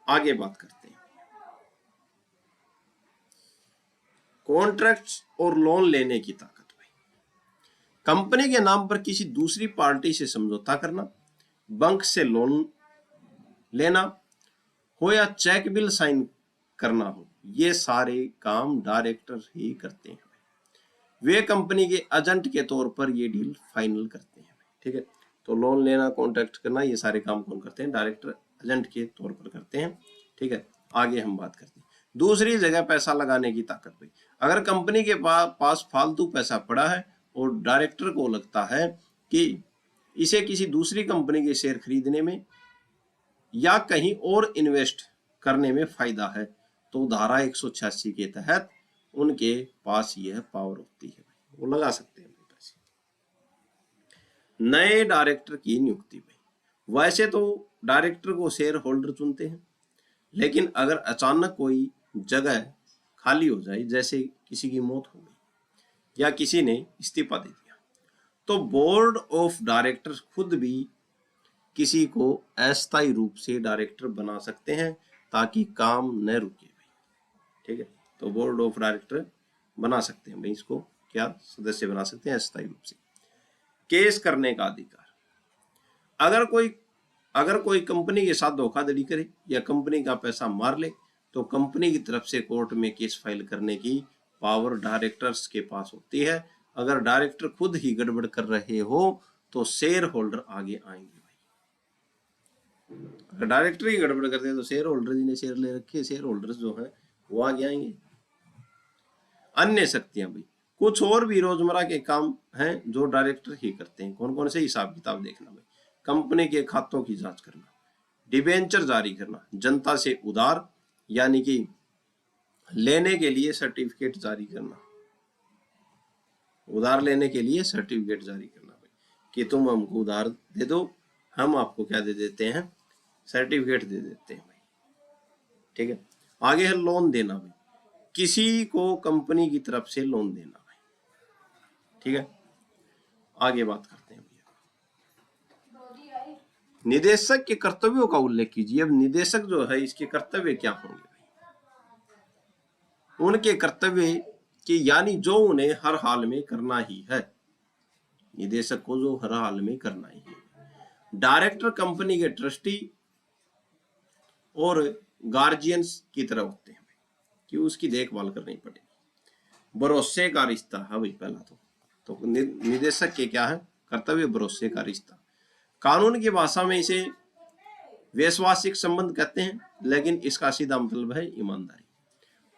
Speaker 1: आगे बात करते हैं। कॉन्ट्रैक्ट्स और लोन लेने की ताकत भाई। कंपनी के नाम पर किसी दूसरी पार्टी से समझौता करना, बैंक से लोन लेना हो या चेक बिल साइन करना हो, ये सारे काम डायरेक्टर ही करते हैं। वे कंपनी के एजेंट के तौर पर ये डील फाइनल करते हैं। ठीक है, तो लोन लेना, कॉन्ट्रैक्ट करना, ये सारे काम कौन करते हैं, डायरेक्टर एजेंट के तौर पर करते हैं। ठीक है, आगे हम बात करते हैं दूसरी जगह पैसा लगाने की ताकत भाई। अगर कंपनी के पास फालतू पैसा पड़ा है और डायरेक्टर को लगता है कि इसे किसी दूसरी कंपनी के शेयर खरीदने में या कहीं और इन्वेस्ट करने में फायदा है तो धारा 186 के तहत उनके पास यह पावर होती है, वो लगा सकते हैं पैसे। नए डायरेक्टर की नियुक्ति भाई। वैसे तो डायरेक्टर को शेयर होल्डर चुनते हैं, लेकिन अगर अचानक कोई जगह खाली हो जाए, जैसे किसी की मौत हो गई या किसी ने इस्तीफा दे दिया, तो बोर्ड ऑफ डायरेक्टर खुद भी किसी को अस्थायी रूप से डायरेक्टर बना सकते हैं ताकि काम न रुके भाई। ठीक है, तो बोर्ड ऑफ डायरेक्टर बना सकते हैं भाई, इसको क्या सदस्य बना सकते हैं अस्थायी रूप से। केस करने का अधिकार। अगर कोई कंपनी के साथ धोखाधड़ी करे या कंपनी का पैसा मार ले तो कंपनी की तरफ से कोर्ट में केस फाइल करने की पावर डायरेक्टर्स के पास होती है। अगर डायरेक्टर खुद ही गड़बड़ कर रहे हो तो शेयर होल्डर आगे आएंगे भाई। अगर डायरेक्टर ही गड़बड़ करते हैं तो शेयर होल्डर जिन्हें शेयर ले रखे, शेयर होल्डर्स जो है वो आगे आएंगे। अन्य शक्तियां भाई, कुछ और भी रोजमर्रा के काम हैं जो डायरेक्टर ही करते हैं। कौन कौन से हिसाब किताब देखना भाई, कंपनी के खातों की जांच करना, डिबेंचर जारी करना, जनता से उधार यानी कि लेने के लिए सर्टिफिकेट जारी करना, उधार लेने के लिए सर्टिफिकेट जारी करना भाई, कि तुम हमको उधार दे दो, हम आपको क्या दे देते हैं, सर्टिफिकेट दे देते हैं भाई। ठीक है, आगे है लोन देना भाई, किसी को कंपनी की तरफ से लोन देना भाई। ठीक है, आगे बात करते हैं भैया। निदेशक के कर्तव्यों का उल्लेख कीजिए। अब निदेशक जो है इसके कर्तव्य क्या होंगे भाई, उनके कर्तव्य कि यानी जो उन्हें हर हाल में करना ही है, निदेशक को जो हर हाल में करना ही है। डायरेक्टर कंपनी के ट्रस्टी और गार्जियंस की तरह होते हैं कि उसकी देखभाल करनी पड़ेगी। भरोसे का रिश्ता है भाई पहला तो निदेशक के क्या है कर्तव्य, भरोसे का रिश्ता। कानून की भाषा में इसे वैश्वासिक संबंध कहते हैं, लेकिन इसका सीधा मतलब है ईमानदारी।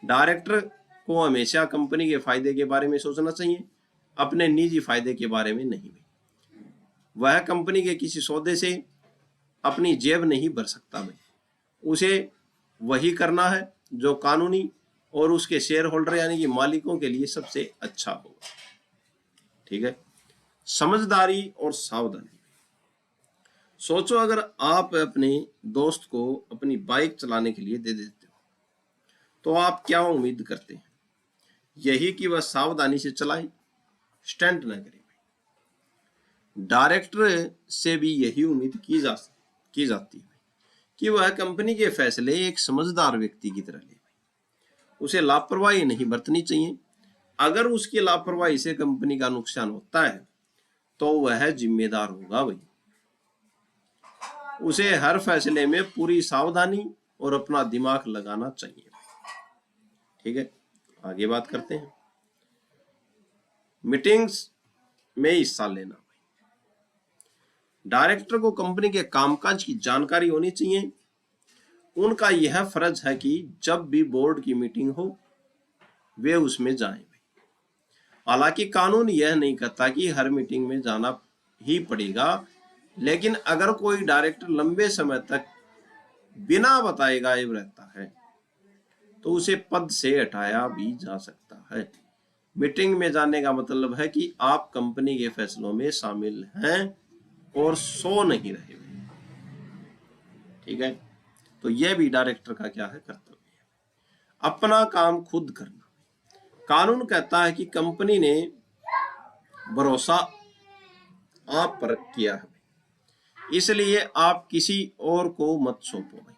Speaker 1: डायरेक्टर को हमेशा कंपनी के फायदे के बारे में सोचना चाहिए, अपने निजी फायदे के बारे में नहीं। वह कंपनी के किसी सौदे से अपनी जेब नहीं भर सकता भाई, उसे वही करना है जो कानूनी और उसके शेयर होल्डर यानी कि मालिकों के लिए सबसे अच्छा होगा। ठीक है, समझदारी और सावधानी। सोचो अगर आप अपने दोस्त को अपनी बाइक चलाने के लिए दे देते हो तो आप क्या उम्मीद करते हैं, यही कि वह सावधानी से चलाए, स्टंट न करे। डायरेक्टर से भी यही उम्मीद की जाती है कि वह कंपनी के फैसले एक समझदार व्यक्ति की तरह ले। उसे लापरवाही नहीं बरतनी चाहिए। अगर उसकी लापरवाही से कंपनी का नुकसान होता है तो वह जिम्मेदार होगा भाई। उसे हर फैसले में पूरी सावधानी और अपना दिमाग लगाना चाहिए। ठीक है, आगे बात करते हैं। मीटिंग्स में हिस्सा लेना। डायरेक्टर को कंपनी के कामकाज की जानकारी होनी चाहिए। उनका यह फर्ज है कि जब भी बोर्ड की मीटिंग हो वे उसमें जाएं। हालांकि कानून यह नहीं कहता कि हर मीटिंग में जाना ही पड़ेगा, लेकिन अगर कोई डायरेक्टर लंबे समय तक बिना बताए गायब रहता है तो उसे पद से हटाया भी जा सकता है। मीटिंग में जाने का मतलब है कि आप कंपनी के फैसलों में शामिल हैं और सो नहीं रहे। ठीक है, तो यह भी डायरेक्टर का क्या है, कर्तव्य है। अपना काम खुद करना। कानून कहता है कि कंपनी ने भरोसा आप पर किया है, इसलिए आप किसी और को मत सौंपो भाई।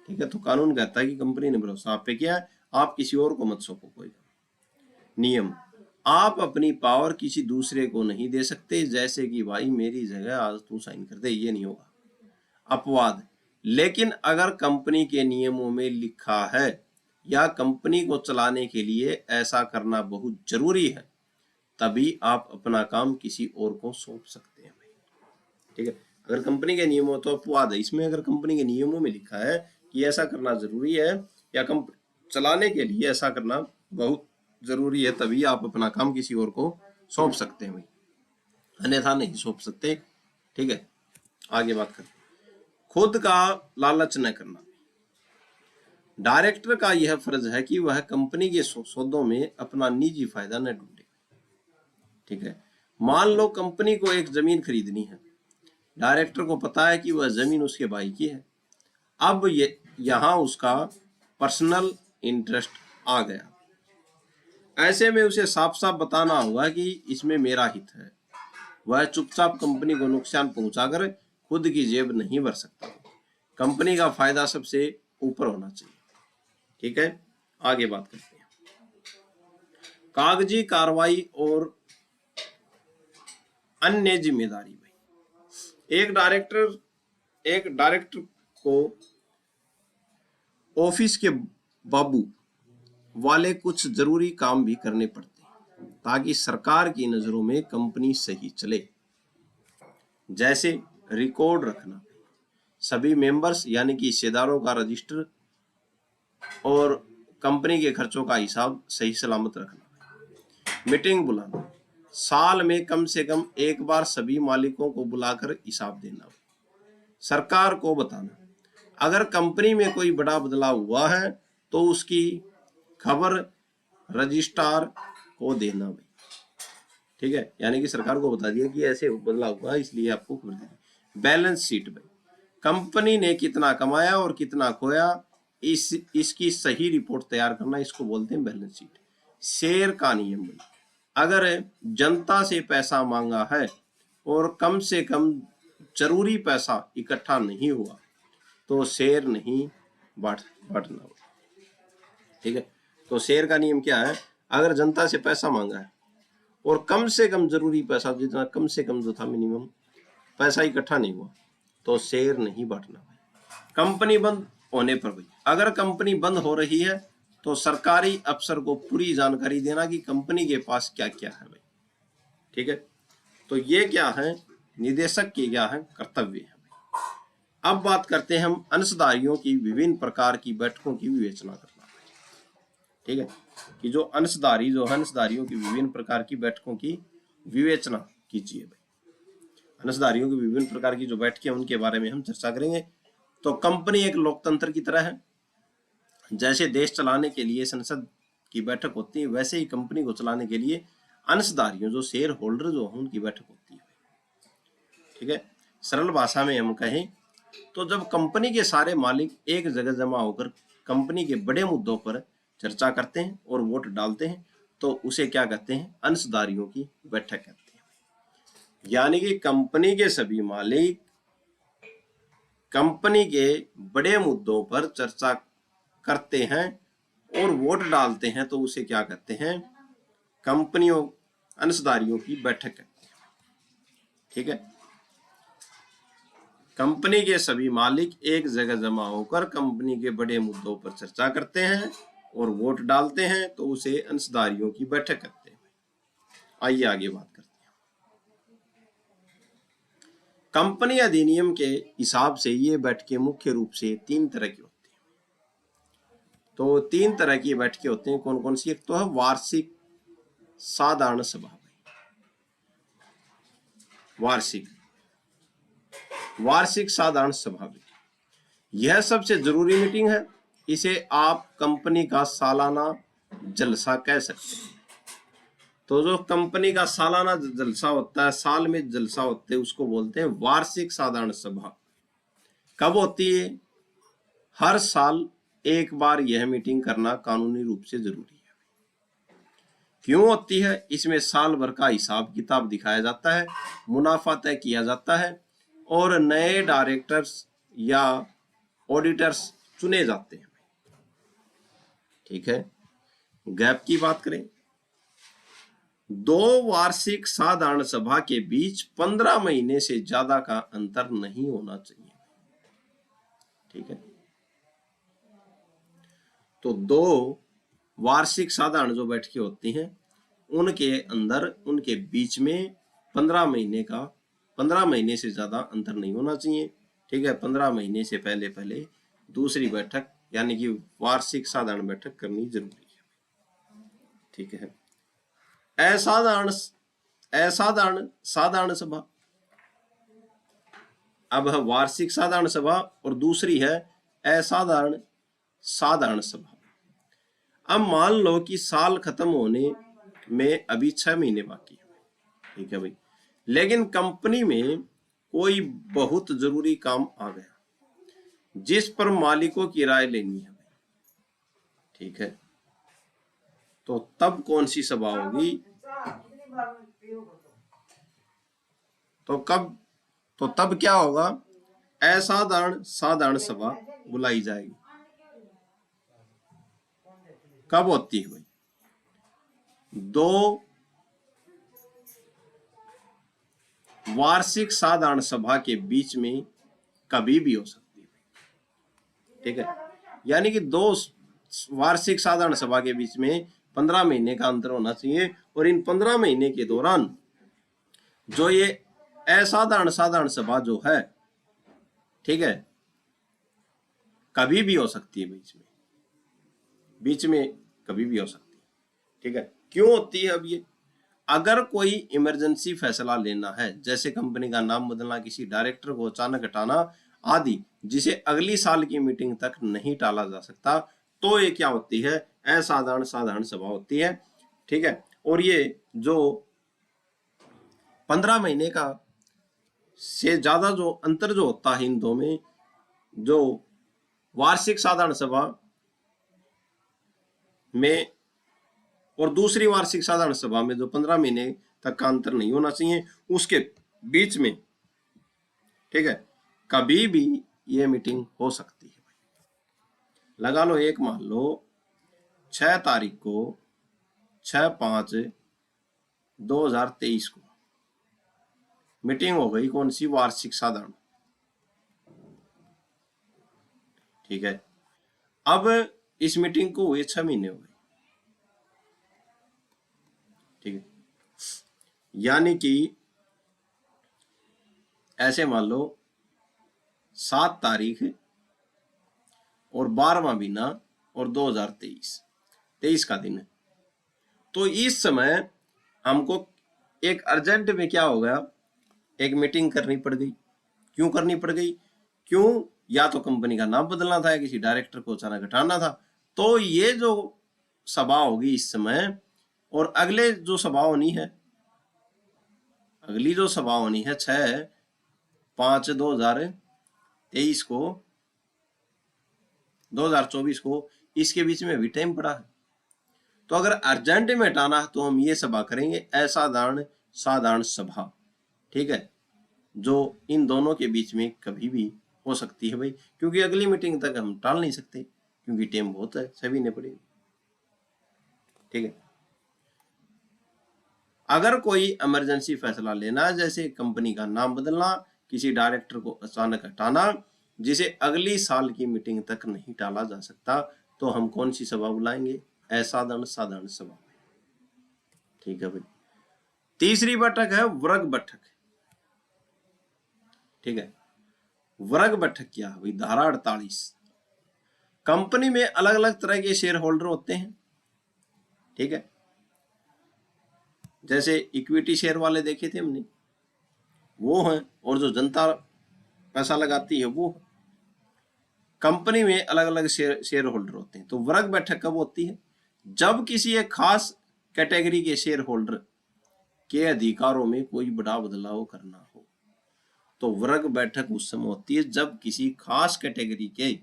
Speaker 1: ठीक है, तो कानून कहता है कि कंपनी ने भरोसा आप पे किया है, आप किसी और को मत सौंपो कोई। नियम, आप अपनी पावर किसी दूसरे को नहीं दे सकते, जैसे कि भाई मेरी जगह आज तू साइन कर दे, ये नहीं होगा। अपवाद, लेकिन अगर कंपनी के नियमों में लिखा है या कंपनी को चलाने के लिए ऐसा करना बहुत जरूरी है, तभी आप अपना काम किसी और को सौंप सकते हैं। ठीक है, अगर कंपनी के नियमों, तो अपवाद है इसमें, अगर कंपनी के नियमों में लिखा है कि ऐसा करना जरूरी है या कंपनी चलाने के लिए ऐसा करना बहुत जरूरी है, तभी आप अपना काम किसी और को सौंप सकते हैं भाई, अन्यथा नहीं सौंप सकते। ठीक है, आगे बात करते हैं। खुद का लालच न करना। डायरेक्टर का यह फर्ज है कि वह कंपनी के सौदों में अपना निजी फायदा न ढूंढे। ठीक है, मान लो कंपनी को एक जमीन खरीदनी है, डायरेक्टर को पता है कि वह जमीन उसके भाई की है। अब यहां उसका पर्सनल इंटरेस्ट आ गया। ऐसे में उसे साफ साफ बताना होगा कि इसमें मेरा हित है। वह चुपचाप कंपनी को नुकसान पहुंचाकर खुद की जेब नहीं भर सकता। कंपनी का फायदा सबसे ऊपर होना चाहिए। ठीक है, आगे बात करते हैं। कागजी कार्रवाई और अन्य जिम्मेदारी। भाई, एक डायरेक्टर को ऑफिस के बाबू वाले कुछ जरूरी काम भी करने पड़ते हैं ताकि सरकार की नजरों में कंपनी सही चले। जैसे रिकॉर्ड रखना, सभी मेंबर्स यानी कि हिस्सेदारों का रजिस्टर और कंपनी के खर्चों का हिसाब सही सलामत रखना। मीटिंग बुलाना, साल में कम से कम एक बार सभी मालिकों को बुलाकर हिसाब देना। सरकार को बताना, अगर कंपनी में कोई बड़ा बदलाव हुआ है तो उसकी खबर रजिस्ट्रार को देना भाई। ठीक है, यानी कि सरकार को बता दिया कि ऐसे बदलाव हुआ, इसलिए आपको खबर देनी। बैलेंस शीट भाई, कंपनी ने कितना कमाया और कितना खोया, इसकी सही रिपोर्ट तैयार करना, इसको बोलते हैं बैलेंस शीट। शेयर का नियम भाई, अगर जनता से पैसा मांगा है और कम से कम जरूरी पैसा इकट्ठा नहीं हुआ तो शेयर नहीं बांटना। ठीक है, तो शेयर का नियम क्या है, अगर जनता से पैसा मांगा है और कम से कम जरूरी पैसा, जितना कम से कम जो था मिनिमम पैसा इकट्ठा नहीं हुआ तो शेयर नहीं बांटना। कंपनी बंद होने पर भाई, अगर कंपनी बंद हो रही है तो सरकारी अफसर को पूरी जानकारी देना कि कंपनी के पास क्या क्या है भाई। ठीक है, तो ये क्या है, निदेशक के क्या है, कर्तव्य है। अब बात करते हैं हम अंशधारियों की विभिन्न प्रकार की बैठकों की विवेचना करना। ठीक है, कि जो अंशधारियों की विभिन्न प्रकार की बैठकों की विवेचना कीजिए भाई। अंशधारियों की विभिन्न प्रकार की जो बैठकें उनके बारे में हम चर्चा करेंगे। तो कंपनी एक लोकतंत्र की तरह है। जैसे देश चलाने के लिए संसद की बैठक होती है, वैसे ही कंपनी को चलाने के लिए अंशधारियों, जो शेयर होल्डर जो है, उनकी बैठक होती है। ठीक है, सरल भाषा में हम कहें तो जब कंपनी के सारे मालिक एक जगह जमा होकर कंपनी के बड़े मुद्दों पर चर्चा करते हैं और वोट डालते हैं तो उसे क्या कहते हैं, अंशधारियों की बैठक कहते हैं। यानी कि कंपनी के सभी मालिक कंपनी के बड़े मुद्दों पर चर्चा करते हैं और वोट डालते हैं तो उसे क्या कहते हैं, कंपनियों अंशधारियों की बैठक कहते हैं। ठीक है, कंपनी के सभी मालिक एक जगह जमा होकर कंपनी के बड़े मुद्दों पर चर्चा करते हैं और वोट डालते हैं, तो उसे अंशधारियों की बैठक कहते हैं। आइए आगे बात करते हैं। कंपनी अधिनियम के हिसाब से ये बैठकें मुख्य रूप से 3 तरह की होती हैं। तो 3 तरह की बैठकें होती हैं। कौन कौन सी? एक तो है वार्षिक साधारण सभा। वार्षिक साधारण सभा में यह सबसे जरूरी मीटिंग है। इसे आप कंपनी का सालाना जलसा कह सकते हैं। तो जो कंपनी का सालाना जलसा होता है, साल में जलसा होते हैं, उसको बोलते हैं वार्षिक साधारण सभा। कब होती है? हर साल एक बार यह मीटिंग करना कानूनी रूप से जरूरी है। क्यों होती है? इसमें साल भर का हिसाब किताब दिखाया जाता है, मुनाफा तय किया जाता है और नए डायरेक्टर्स या ऑडिटर्स चुने जाते हैं। ठीक है। गैप की बात करें, 2 वार्षिक साधारण सभा के बीच 15 महीने से ज्यादा का अंतर नहीं होना चाहिए। ठीक है। तो 2 वार्षिक साधारण जो बैठकें होती हैं, उनके अंदर, उनके बीच में 15 महीने से ज्यादा अंतर नहीं होना चाहिए। ठीक है। 15 महीने से पहले पहले दूसरी बैठक यानी कि वार्षिक साधारण बैठक करनी जरूरी है। ठीक है। साधारण सभा। अब है वार्षिक साधारण सभा और दूसरी है असाधारण साधारण सभा। अब मान लो कि साल खत्म होने में अभी 6 महीने बाकी है। ठीक है भाई, लेकिन कंपनी में कोई बहुत जरूरी काम आ गया जिस पर मालिकों की राय लेनी है। ठीक है। तो तब कौन सी सभा होगी? तो तब क्या होगा? असाधारण साधारण सभा बुलाई जाएगी। कब होती है भाई? 2 वार्षिक साधारण सभा के बीच में कभी भी हो सकती है। ठीक है। यानी कि 2 वार्षिक साधारण सभा के बीच में 15 महीने का अंतर होना चाहिए और इन 15 महीने के दौरान जो ये असाधारण साधारण सभा जो है, ठीक है, कभी भी हो सकती है। बीच में कभी भी हो सकती है। ठीक है। क्यों होती है? अब ये अगर कोई इमरजेंसी फैसला लेना है, जैसे कंपनी का नाम बदलना, किसी डायरेक्टर को अचानक हटाना आदि, जिसे अगली साल की मीटिंग तक नहीं टाला जा सकता, तो ये क्या होती है? असाधारण साधारण सभा होती है। ठीक है। और ये जो 15 महीने का से ज्यादा जो अंतर जो होता है इन दो में, जो वार्षिक साधारण सभा में और दूसरी वार्षिक साधारण सभा में जो 15 महीने तक का अंतर नहीं होना चाहिए, उसके बीच में, ठीक है, कभी भी ये मीटिंग हो सकती है। लगा लो, एक मान लो 6 तारीख को 6/5/2023 को मीटिंग हो गई। कौन सी? वार्षिक साधारण। ठीक है। अब इस मीटिंग को हुए 6 महीने हो गए। ठीक है। यानी कि ऐसे मान लो 7 तारीख और 12वां महीना और 2023 का दिन है। तो इस समय हमको एक अर्जेंट में क्या हो गया? एक मीटिंग करनी पड़ गई। क्यों करनी पड़ गई? क्यों? या तो कंपनी का नाम बदलना था या किसी डायरेक्टर को अचानक हटाना था। तो ये जो सभा होगी इस समय, और अगली जो सभा होनी है 6/5/2023 को, 2024 को, इसके बीच में भी टाइम पड़ा है। तो अगर अर्जेंट में हटाना है तो हम ये सभा करेंगे असाधारण साधारण सभा। ठीक है। जो इन दोनों के बीच में कभी भी हो सकती है भाई, क्योंकि अगली मीटिंग तक हम टाल नहीं सकते, क्योंकि टाइम बहुत है, सभी ने पड़ेगी। ठीक है। अगर कोई इमरजेंसी फैसला लेना है, जैसे कंपनी का नाम बदलना, किसी डायरेक्टर को अचानक हटाना जिसे अगली साल की मीटिंग तक नहीं टाला जा सकता, तो हम कौन सी सभा बुलाएंगे? असाधारण साधारण सभा। ठीक है भाई। तीसरी बैठक है वर्ग बैठक। ठीक है, वर्ग बैठक क्या है भाई? धारा 48। कंपनी में अलग अलग तरह के शेयर होल्डर होते हैं। ठीक है, जैसे इक्विटी शेयर वाले देखे थे हमने, वो हैं, और जो जनता पैसा लगाती है वो। कंपनी में अलग अलग शेयर होल्डर होते हैं। तो वर्ग बैठक कब होती है? जब किसी एक खास कैटेगरी के शेयर होल्डर के अधिकारों में कोई बड़ा बदलाव करना हो। तो वर्ग बैठक उस समय होती है जब किसी खास कैटेगरी के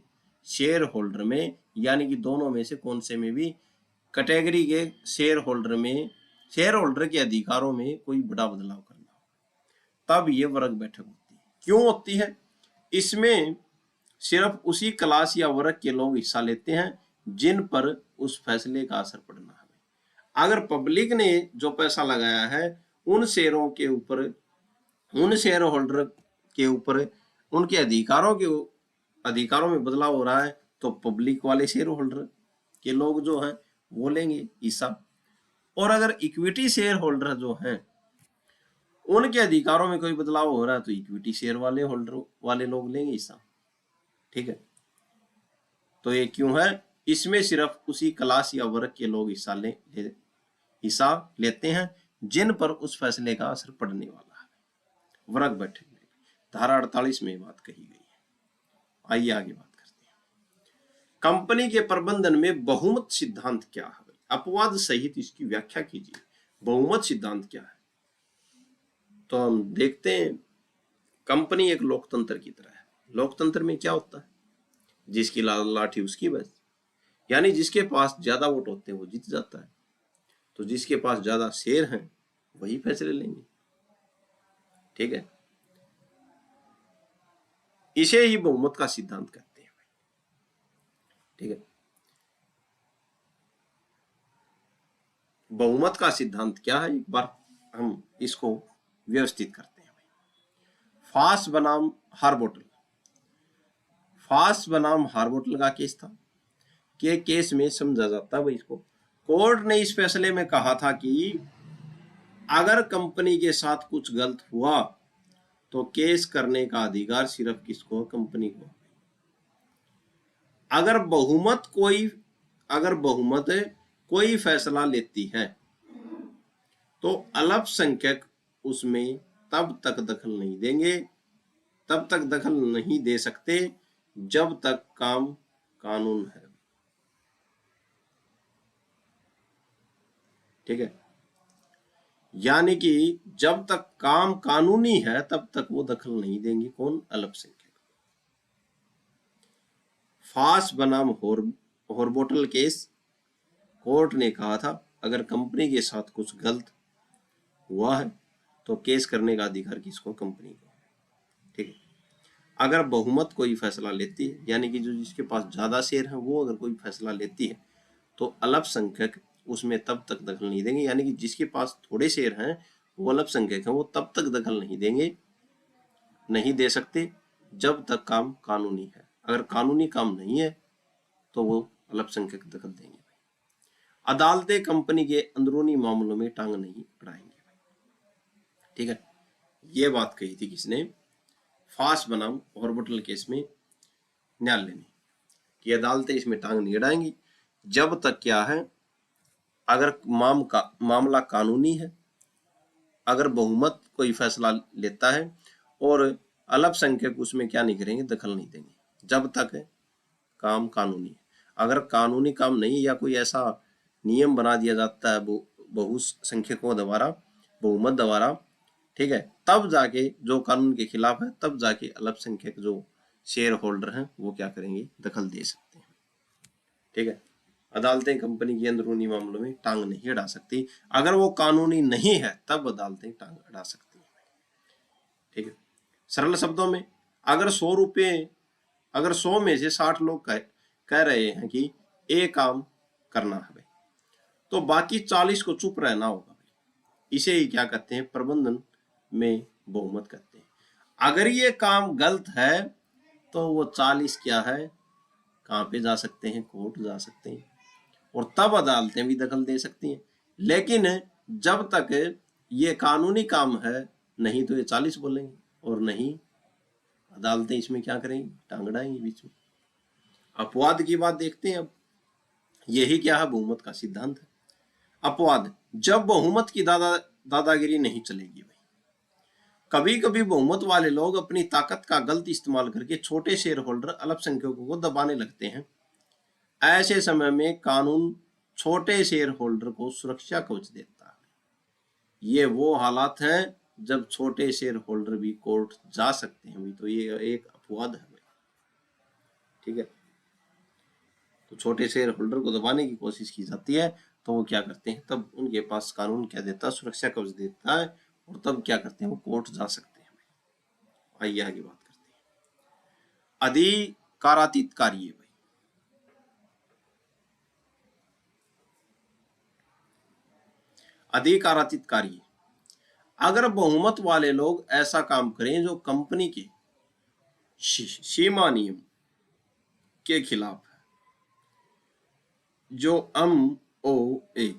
Speaker 1: शेयर होल्डर में, यानी कि दोनों में से कौन से में भी कैटेगरी के शेयर होल्डर के अधिकारों में कोई बड़ा बदलाव करना हो, तब ये वर्ग बैठक होती है। क्यों होती है? इसमें सिर्फ उसी क्लास या वर्ग के लोग हिस्सा लेते हैं जिन पर उस फैसले का असर पड़ना है। अगर पब्लिक ने जो पैसा लगाया है उन शेयरों के ऊपर, उन शेयर होल्डर के ऊपर उनके अधिकारों में बदलाव हो रहा है, तो पब्लिक वाले शेयर होल्डर के लोग जो हैं वो लेंगे हिस्सा। और अगर इक्विटी शेयर होल्डर जो हैं उनके अधिकारों में कोई बदलाव हो रहा है, तो इक्विटी शेयर वाले लोग लेंगे हिस्सा। ठीक है, तो ये क्यों है? इसमें सिर्फ उसी क्लास या वर्ग के लोग हिस्सा लेते हैं जिन पर उस फैसले का असर पड़ने वाला है। वर्ग बैठक में धारा 48 में बात कही गई है। आइए आगे बात करते हैं। कंपनी के प्रबंधन में बहुमत सिद्धांत क्या है? अपवाद सहित इसकी व्याख्या कीजिए। बहुमत सिद्धांत क्या है? तो हम देखते हैं, कंपनी एक लोकतंत्र की तरह है। लोकतंत्र में क्या होता है? जिसकी लाठी उसकी बस, यानी जिसके पास ज्यादा वोट होते हैं वो जीत जाता है। तो जिसके पास ज्यादा शेयर हैं वही फैसले लेंगे। ठीक है, इसे ही बहुमत का सिद्धांत कहते हैं। ठीक है, बहुमत का सिद्धांत क्या है, एक बार हम इसको व्यवस्थित करते हैं। फास बनाम हार्बोटल। फास बनाम हार्बोटल का केस था। के केस में समझा जाता है इसको, कोर्ट ने इस फैसले में कहा था कि अगर कंपनी के साथ कुछ गलत हुआ तो केस करने का अधिकार सिर्फ किसको? कंपनी को। अगर बहुमत कोई फैसला लेती है तो अल्पसंख्यक उसमें तब तक दखल नहीं दे सकते जब तक काम कानून है। ठीक है, यानी कि जब तक काम कानूनी है तब तक वो दखल नहीं देंगे। कौन? अल्पसंख्यक। फास बनाम हॉर्बोटल केस, कोर्ट ने कहा था अगर कंपनी के साथ कुछ गलत हुआ है तो केस करने का अधिकार किसको? कंपनी को। ठीक है, अगर बहुमत कोई फैसला लेती है, यानी कि जो जिसके पास ज्यादा शेयर है वो अगर कोई फैसला लेती है तो अल्पसंख्यक उसमें तब तक दखल नहीं देंगे, यानी कि जिसके पास थोड़े शेयर हैं वो अल्पसंख्यक हैं, वो तब तक दखल नहीं दे सकते जब तक काम कानूनी है। अगर कानूनी काम नहीं है तो वो अल्पसंख्यक दखल देंगे। अदालतें कंपनी के अंदरूनी मामलों में टांग नहीं अड़ाएंगे। ठीक है, ये बात कही थी किसने? फास बनाम हॉर्बोटल केस में न्यायालय ने, कि अदालतें इसमें टांग नहीं अड़ाएंगी जब तक क्या है, अगर मामला कानूनी है, अगर बहुमत कोई फैसला लेता है और अल्पसंख्यक उसमें क्या नहीं करेंगे? दखल नहीं देंगे जब तक काम कानूनी है। अगर कानूनी काम नहीं या कोई ऐसा नियम बना दिया जाता है बहुसंख्यकों द्वारा, बहुमत द्वारा, ठीक है, तब जाके जो कानून के खिलाफ है तब जाके अल्पसंख्यक जो शेयर होल्डर हैं वो क्या करेंगे? दखल दे सकते हैं। ठीक है, अदालतें कंपनी के अंदरूनी मामलों में टांग नहीं अड़ा सकती। अगर वो कानूनी नहीं है तब अदालतें टांग अड़ा सकती हैं। ठीक है, सरल शब्दों में अगर 100 में से 60 लोग कह रहे हैं कि ए काम करना है भाई, तो बाकी 40 को चुप रहना होगा भाई। इसे ही क्या कहते हैं? प्रबंधन में बहुमत कहते हैं। अगर ये काम गलत है तो वो 40 क्या है, कहाँ पे जा सकते हैं, कोर्ट जा सकते हैं, और तब अदालतें भी दखल दे सकती हैं। लेकिन जब तक ये कानूनी काम है, नहीं तो ये 40 बोलेंगे, और नहीं अदालतें इसमें क्या करेंगी, टांग अड़ाएंगी बीच में। अपवाद की बात देखते हैं अब। यही क्या है, बहुमत का सिद्धांत है। अपवाद, जब बहुमत की दादागिरी नहीं चलेगी भाई। कभी कभी बहुमत वाले लोग अपनी ताकत का गलत इस्तेमाल करके छोटे शेयर होल्डर अल्पसंख्यकों को दबाने लगते हैं। ऐसे समय में कानून छोटे शेयर होल्डर को सुरक्षा कवच देता है। ये वो हालात हैं जब छोटे शेयर होल्डर भी कोर्ट जा सकते हैं भी, तो ये एक अपवाद है भाई। ठीक है, तो छोटे शेयर होल्डर को दबाने की कोशिश की जाती है, तो वो क्या करते हैं, तब उनके पास कानून क्या देता है, सुरक्षा कवच देता है, और तब क्या करते हैं, वो कोर्ट जा सकते हैं। आइए आगे बात करते हैं अधिकारातीत कार्य भाई। अधिकारातीत कार्य, अगर बहुमत वाले लोग ऐसा काम करें जो कंपनी के सीमा नियम के खिलाफ है, जो MOA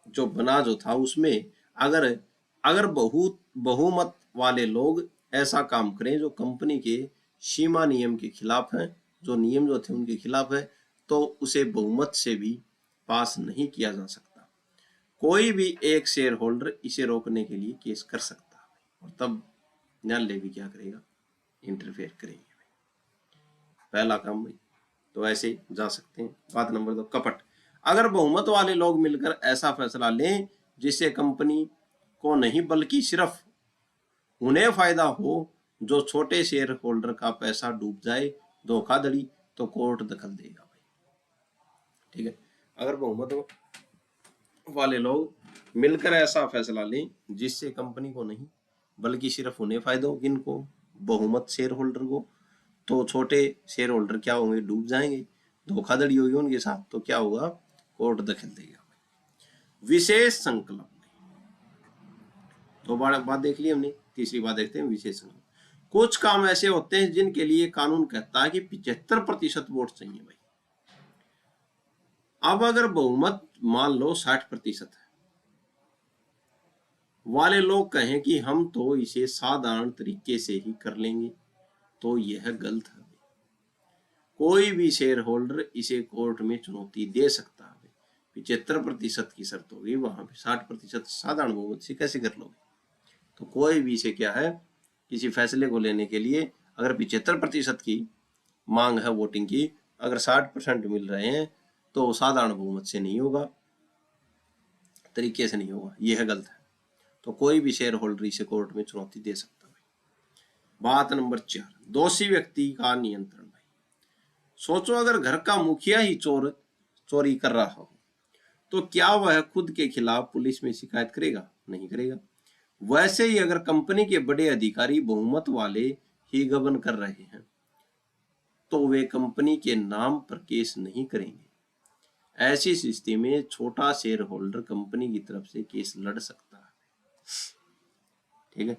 Speaker 1: जो बना जो था उसमें अगर बहुमत वाले लोग ऐसा काम करें जो कंपनी के सीमा नियम के खिलाफ है, जो नियम जो थे उनके खिलाफ है, तो उसे बहुमत से भी पास नहीं किया जा सकता। कोई भी एक शेयर होल्डर इसे रोकने के लिए केस कर सकता है, और तब न्यायालय भी क्या करेगा, इंटरफेयर करेंगे। पहला काम भाई, तो ऐसे जा सकते हैं। बात नंबर 2, कपट, अगर बहुमत वाले लोग मिलकर ऐसा फैसला लें जिससे कंपनी को नहीं बल्कि सिर्फ उन्हें फायदा हो, जो छोटे शेयर होल्डर का पैसा डूब जाए, धोखाधड़ी, तो कोर्ट दखल देगा भाई। ठीक है, अगर बहुमत वाले लोग मिलकर ऐसा फैसला लें जिससे कंपनी को नहीं बल्कि सिर्फ उन्हें फायदा हो, किनको, बहुमत शेयर होल्डर को, तो छोटे शेयर होल्डर क्या होंगे, डूब जाएंगे, धोखाधड़ी होगी उनके साथ, तो क्या होगा, कोर्ट दखल देगा। विशेष संकल्प, दो बात देख ली हमने, तीसरी बात देखते हैं विशेष संकल्प। कुछ काम ऐसे होते हैं जिनके लिए कानून कहता है कि 75% वोट चाहिए भाई। अब अगर बहुमत मान लो 60% है, वाले लोग कहें कि हम तो इसे साधारण तरीके से ही कर लेंगे, तो यह गलत है। कोई भी शेयर होल्डर इसे कोर्ट में चुनौती दे सकता है। 75% की शर्त होगी, वहां पे 60% साधारण बहुमत से कैसे कर लोगे। तो कोई भी इसे क्या है, किसी फैसले को लेने के लिए अगर 75% की मांग है वोटिंग की, अगर 60% मिल रहे हैं तो साधारण बहुमत से नहीं होगा, तरीके से नहीं होगा, यह गलत है। तो कोई भी शेयर होल्डर इसे कोर्ट में चुनौती दे सकता है। बात नंबर 4, दोषी व्यक्ति का नियंत्रण भाई। सोचो अगर घर का मुखिया ही चोरी कर रहा हो, तो क्या वह खुद के खिलाफ पुलिस में शिकायत करेगा, नहीं करेगा। वैसे ही अगर कंपनी के बड़े अधिकारी बहुमत वाले ही गबन कर रहे हैं, तो वे कंपनी के नाम पर केस नहीं करेंगे। ऐसी स्थिति में छोटा शेयर होल्डर कंपनी की तरफ से केस लड़ सकता है। ठीक है,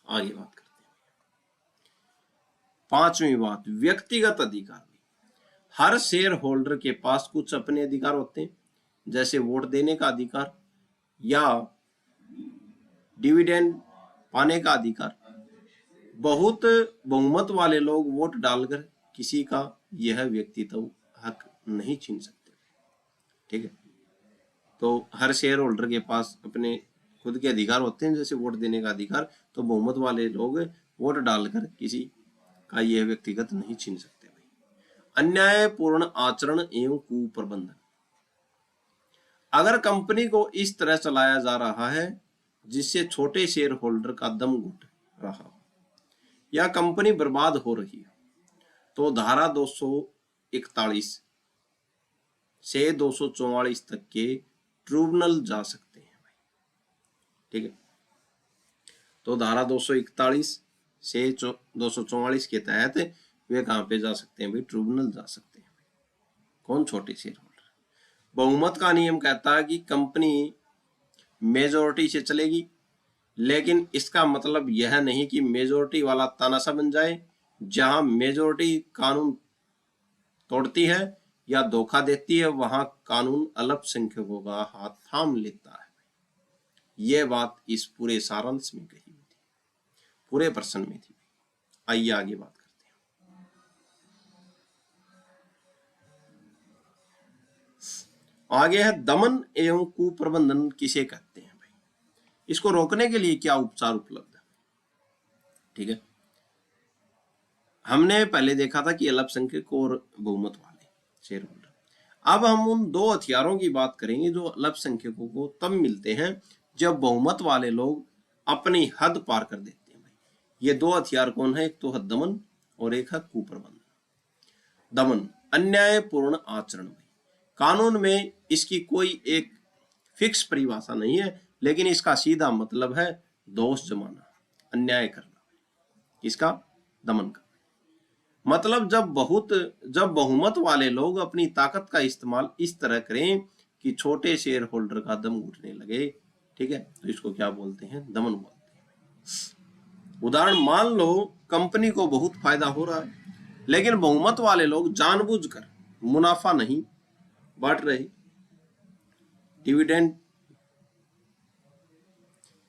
Speaker 1: आगे बात करते हैं। पांचवी बात, व्यक्तिगत अधिकार। हर शेयर होल्डर के पास कुछ अपने अधिकार होते हैं, जैसे वोट देने का अधिकार या डिविडेंड पाने का अधिकार। बहुत बहुमत वाले लोग वोट डालकर किसी का यह व्यक्तित्व हक नहीं छीन सकते। ठीक है, तो हर शेयर होल्डर के पास अपने खुद के अधिकार होते हैं, जैसे वोट देने का अधिकार, तो बहुमत वाले लोग वोट डालकर किसी का यह व्यक्तिगत नहीं छीन सकते। अन्यायपूर्ण आचरण एवं कुप्रबंधन, अगर कंपनी को इस तरह चलाया जा रहा है जिससे छोटे शेयर होल्डर का दम घुट रहा हो या कंपनी बर्बाद हो रही है, तो धारा 241 से 244 तक के ट्रिब्यूनल जा सकते हैं। ठीक है, तो धारा 241 से 244 के तहत वे कहां पे जा सकते हैं भाई, ट्रिब्यूनल जा सकते हैं। कौन, छोटे शेयर होल्डर। बहुमत का नियम कहता है कि कंपनी मेजोरिटी से चलेगी, लेकिन इसका मतलब यह नहीं कि मेजोरिटी वाला तानाशाह बन जाए। जहां मेजोरिटी कानून तोड़ती है या धोखा देती है, वहां कानून अल्पसंख्यकों का हाथ थाम लेता है। यह बात इस पूरे सारांश में कही हुई थी, पूरे प्रश्न में थी। आइए आगे बात करते हैं। आगे है दमन एवं कुप्रबंधन किसे कहते हैं भाई। इसको रोकने के लिए क्या उपचार उपलब्ध है। ठीक है, हमने पहले देखा था कि अल्पसंख्यक और बहुमत वाले शेयर होल्डर। अब हम उन दो हथियारों की बात करेंगे जो अल्पसंख्यकों को तब मिलते हैं जब बहुमत वाले लोग अपनी हद पार कर देते हैं। ये दो हथियार कौन है, एक तो है दमन और एक है कुप्रबंधन। दमन, अन्यायपूर्ण आचरण। कानून में इसकी कोई एक फिक्स परिभाषा नहीं है, लेकिन इसका सीधा मतलब है दोष जमाना, अन्याय करना। इसका दमन का मतलब जब बहुमत वाले लोग अपनी ताकत का इस्तेमाल इस तरह करें कि छोटे शेयर होल्डर का दम घुटने लगे, ठीक है, तो इसको क्या बोलते हैं, दमन बोलते हैं। उदाहरण, मान लो कंपनी को बहुत फायदा हो रहा है, लेकिन बहुमत वाले लोग जानबूझकर मुनाफा नहीं बांट रहे, डिविडेंड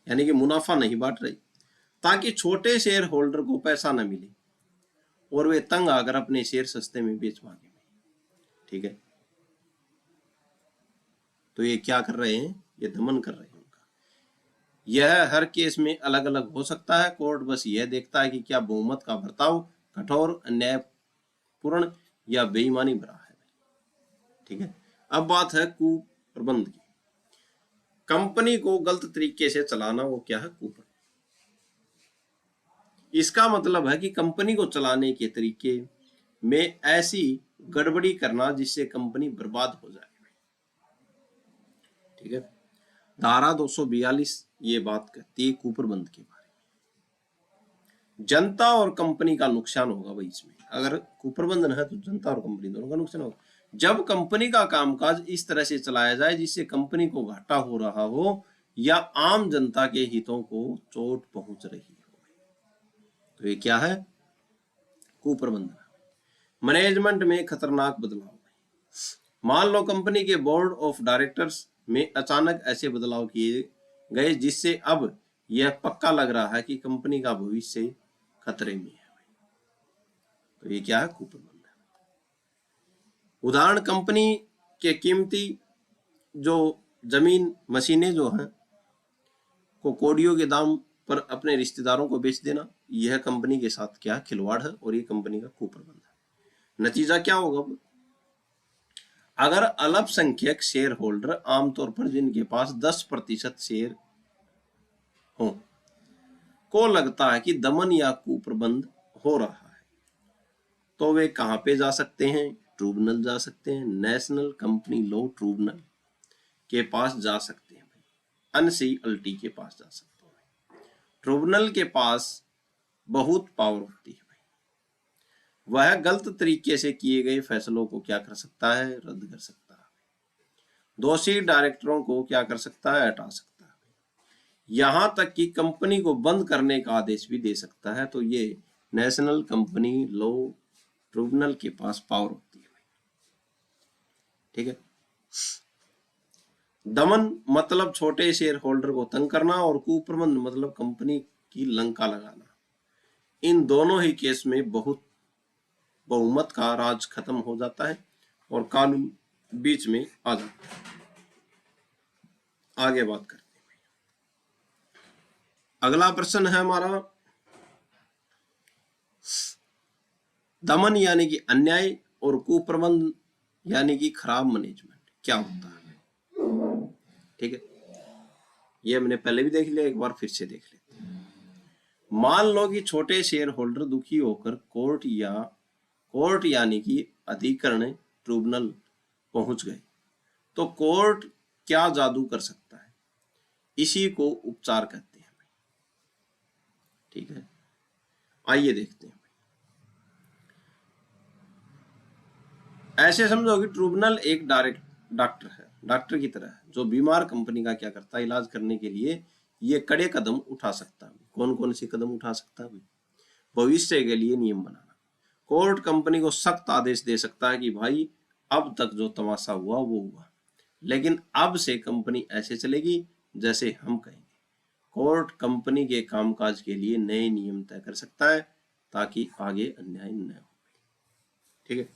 Speaker 1: यानी कि मुनाफा नहीं बांट रहे, ताकि छोटे शेयर होल्डर को पैसा न मिले और वे तंग आकर अपने शेयर सस्ते में बेच मांगे। ठीक है, तो ये क्या कर रहे हैं, ये दमन कर रहे हैं उनका। यह हर केस में अलग अलग हो सकता है। कोर्ट बस यह देखता है कि क्या बहुमत का बर्ताव कठोर, अन्यायपूर्ण या बेईमानी भरा है। ठीक है, अब बात है कुप्रबंध की। कंपनी को गलत तरीके से चलाना, वो क्या है, कुप्रबंध। इसका मतलब है कि कंपनी को चलाने के तरीके में ऐसी गड़बड़ी करना जिससे कंपनी बर्बाद हो जाए। ठीक है, धारा 242 ये बात कहती है कुप्रबंध के बारे में। जनता और कंपनी का नुकसान होगा भाई इसमें। अगर कुप्रबंधन है तो जनता और कंपनी दोनों का नुकसान होगा। जब कंपनी का कामकाज इस तरह से चलाया जाए जिससे कंपनी को घाटा हो रहा हो या आम जनता के हितों को चोट पहुंच रही हो, तो ये क्या है, कुप्रबंधन। मैनेजमेंट में खतरनाक बदलाव। मान लो कंपनी के बोर्ड ऑफ डायरेक्टर्स में अचानक ऐसे बदलाव किए गए जिससे अब यह पक्का लग रहा है कि कंपनी का भविष्य खतरे में है, तो ये क्या है, कुप्रबंधन। उदाहरण, कंपनी के कीमती जो जमीन मशीनें जो हैं को कोडियों के दाम पर अपने रिश्तेदारों को बेच देना, यह कंपनी के साथ क्या खिलवाड़ है और ये कंपनी का कुप्रबंधन है। नतीजा क्या होगा, अगर अल्पसंख्यक शेयर होल्डर आमतौर पर जिनके पास 10% शेयर हो को लगता है कि दमन या कुप्रबंध हो रहा है, तो वे कहां पे जा सकते हैं, ट्रिब्यूनल जा सकते हैं, नेशनल कंपनी लॉ ट्रिब्यूनल के पास जा सकते हैं, एनसीएलटी के पास जा सकते हैं। ट्रिब्यूनल के पास बहुत पावर होती है भाई, वह गलत तरीके से किए गए फैसलों को क्या कर सकता है, रद्द कर सकता है। दोषी डायरेक्टरों को क्या कर सकता है, हटा सकता है। यहां तक कि कंपनी को बंद करने का आदेश भी दे सकता है। तो ये नेशनल कंपनी लॉ ट्रिब्यूनल के पास पावर होती है। ठीक है, दमन मतलब छोटे शेयर होल्डर को तंग करना और कुप्रबंध मतलब कंपनी की लंका लगाना। इन दोनों ही केस में बहुमत का राज खत्म हो जाता है और कानून बीच में आ जाता है। आगे बात करते हैं। अगला प्रश्न है हमारा, दमन यानी कि अन्याय और कुप्रबंध यानी कि खराब मैनेजमेंट क्या होता है। ठीक है, ये हमने पहले भी देख लिया, एक बार फिर से देख लेते हैं। मान लो कि छोटे शेयर होल्डर दुखी होकर कोर्ट यानी कि अधिकरण ट्रिब्यूनल पहुंच गए, तो कोर्ट क्या जादू कर सकता है, इसी को उपचार कहते हैं। ठीक है, आइए देखते हैं। ऐसे समझो कि ट्रिब्यूनल एक डॉक्टर है, डॉक्टर की तरह है, जो बीमार कंपनी का क्या करता है, इलाज करने के लिए ये कड़े कदम उठा सकता है। कौन कौन से कदम उठा सकता है? भविष्य के लिए नियम बनाना। कोर्ट कंपनी को सख्त आदेश दे सकता है कि भाई अब तक जो तमाशा हुआ वो हुआ, लेकिन अब से कंपनी ऐसे चलेगी जैसे हम कहेंगे। कोर्ट कंपनी के कामकाज के लिए नए नियम तय कर सकता है ताकि आगे अन्याय न हो। ठीक है,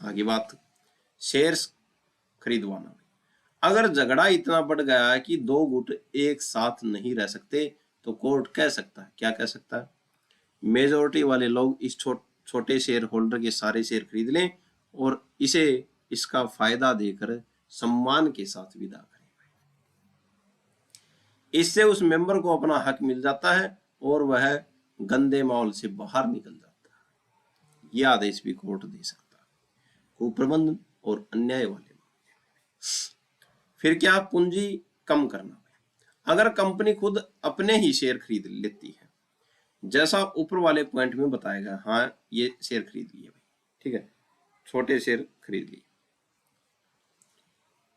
Speaker 1: आगे बात, शेयर्स खरीदवाना। अगर झगड़ा इतना बढ़ गया है कि दो गुट एक साथ नहीं रह सकते तो कोर्ट कह सकता है, क्या कह सकता है? मेजोरिटी वाले लोग इस छोटे शेयर होल्डर के सारे शेयर खरीद लें और इसे इसका फायदा देकर सम्मान के साथ विदा करें। इससे उस मेंबर को अपना हक मिल जाता है और वह गंदे माहौल से बाहर निकल जाता है। यह आदेश भी कोर्ट दे सकता है। कुप्रबंधन और अन्याय वाले। फिर क्या? पूंजी कम करना। अगर कंपनी खुद अपने ही शेयर खरीद लेती है, जैसा ऊपर वाले पॉइंट में बताया गया, हाँ ये शेयर खरीद लिए भाई, ठीक है, छोटे शेयर खरीद लिए,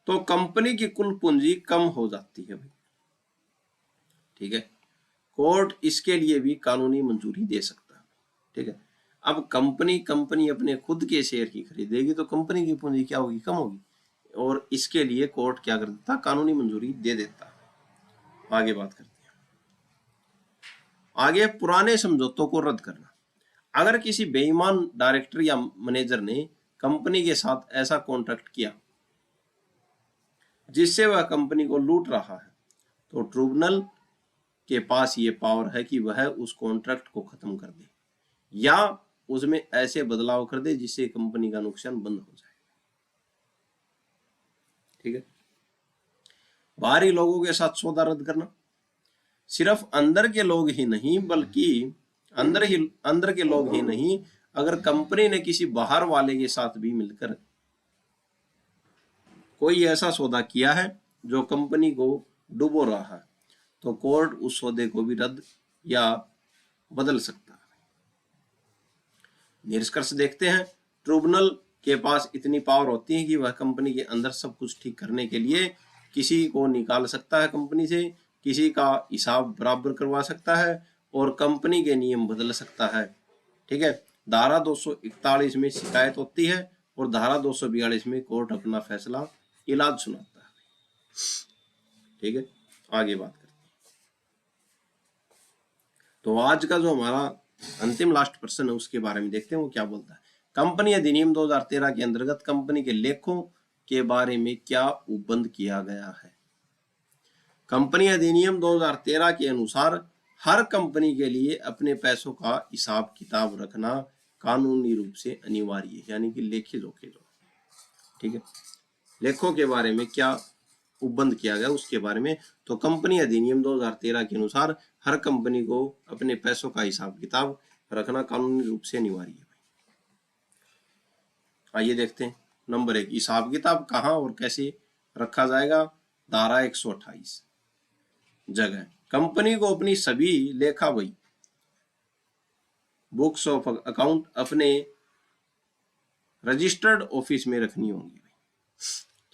Speaker 1: तो कंपनी की कुल पूंजी कम हो जाती है भाई। ठीक है, कोर्ट इसके लिए भी कानूनी मंजूरी दे सकता है। ठीक है, अब कंपनी अपने खुद के शेयर की खरीदेगी तो कंपनी की पूंजी क्या होगी? कम होगी, और इसके लिए कोर्ट क्या कर देता? कानूनी मंजूरी दे देता। आगे बात करते हैं। आगे, पुराने समझौतों को रद्द करना। अगर किसी बेईमान डायरेक्टर या मैनेजर ने कंपनी के साथ ऐसा कॉन्ट्रैक्ट किया जिससे वह कंपनी को लूट रहा है, तो ट्रिब्यूनल के पास ये पावर है कि वह उस कॉन्ट्रैक्ट को खत्म कर दे या उसमें ऐसे बदलाव कर दे जिससे कंपनी का नुकसान बंद हो जाए। ठीक है, बाहरी लोगों के साथ सौदा रद्द करना। सिर्फ अंदर के लोग ही नहीं, बल्कि अंदर के लोग ही नहीं, अगर कंपनी ने किसी बाहर वाले के साथ भी मिलकर कोई ऐसा सौदा किया है जो कंपनी को डुबो रहा है, तो कोर्ट उस सौदे को भी रद्द या बदल सकता है। निष्कर्ष देखते हैं। ट्रिब्यूनल के पास इतनी पावर होती है कि वह कंपनी के अंदर सब कुछ ठीक करने के लिए किसी को निकाल सकता है कंपनी से, किसी का हिसाब बराबर करवा सकता है और कंपनी के नियम बदल सकता है। ठीक है, धारा 241 में शिकायत होती है और धारा 242 में कोर्ट अपना फैसला इलाज सुनाता है। ठीक है, आगे बात करते हैं। तो आज का जो हमारा अंतिम लास्ट प्रश्न है उसके बारे में देखते हैं, वो क्या बोलता है। कंपनी अधिनियम 2013 के अंतर्गत कंपनी के लेखों के बारे में क्या उपबंध किया गया है? कंपनी अधिनियम 2013 के अनुसार हर कंपनी के लिए अपने पैसों का हिसाब किताब रखना कानूनी रूप से अनिवार्य है, यानी कि लेखे जोखे। ठीक है, लेखों के बारे में क्या उपबंध किया गया उसके बारे में, तो कंपनी अधिनियम 2013 के अनुसार हर कंपनी को अपने पैसों का हिसाब किताब रखना कानूनी रूप से अनिवार्य है। आइए देखते हैं। नंबर 1, हिसाब किताब कहाँ और कैसे रखा जाएगा? धारा 128 जगह कंपनी को अपनी सभी लेखा बही बुक्स ऑफ अकाउंट अपने रजिस्टर्ड ऑफिस में रखनी होंगी।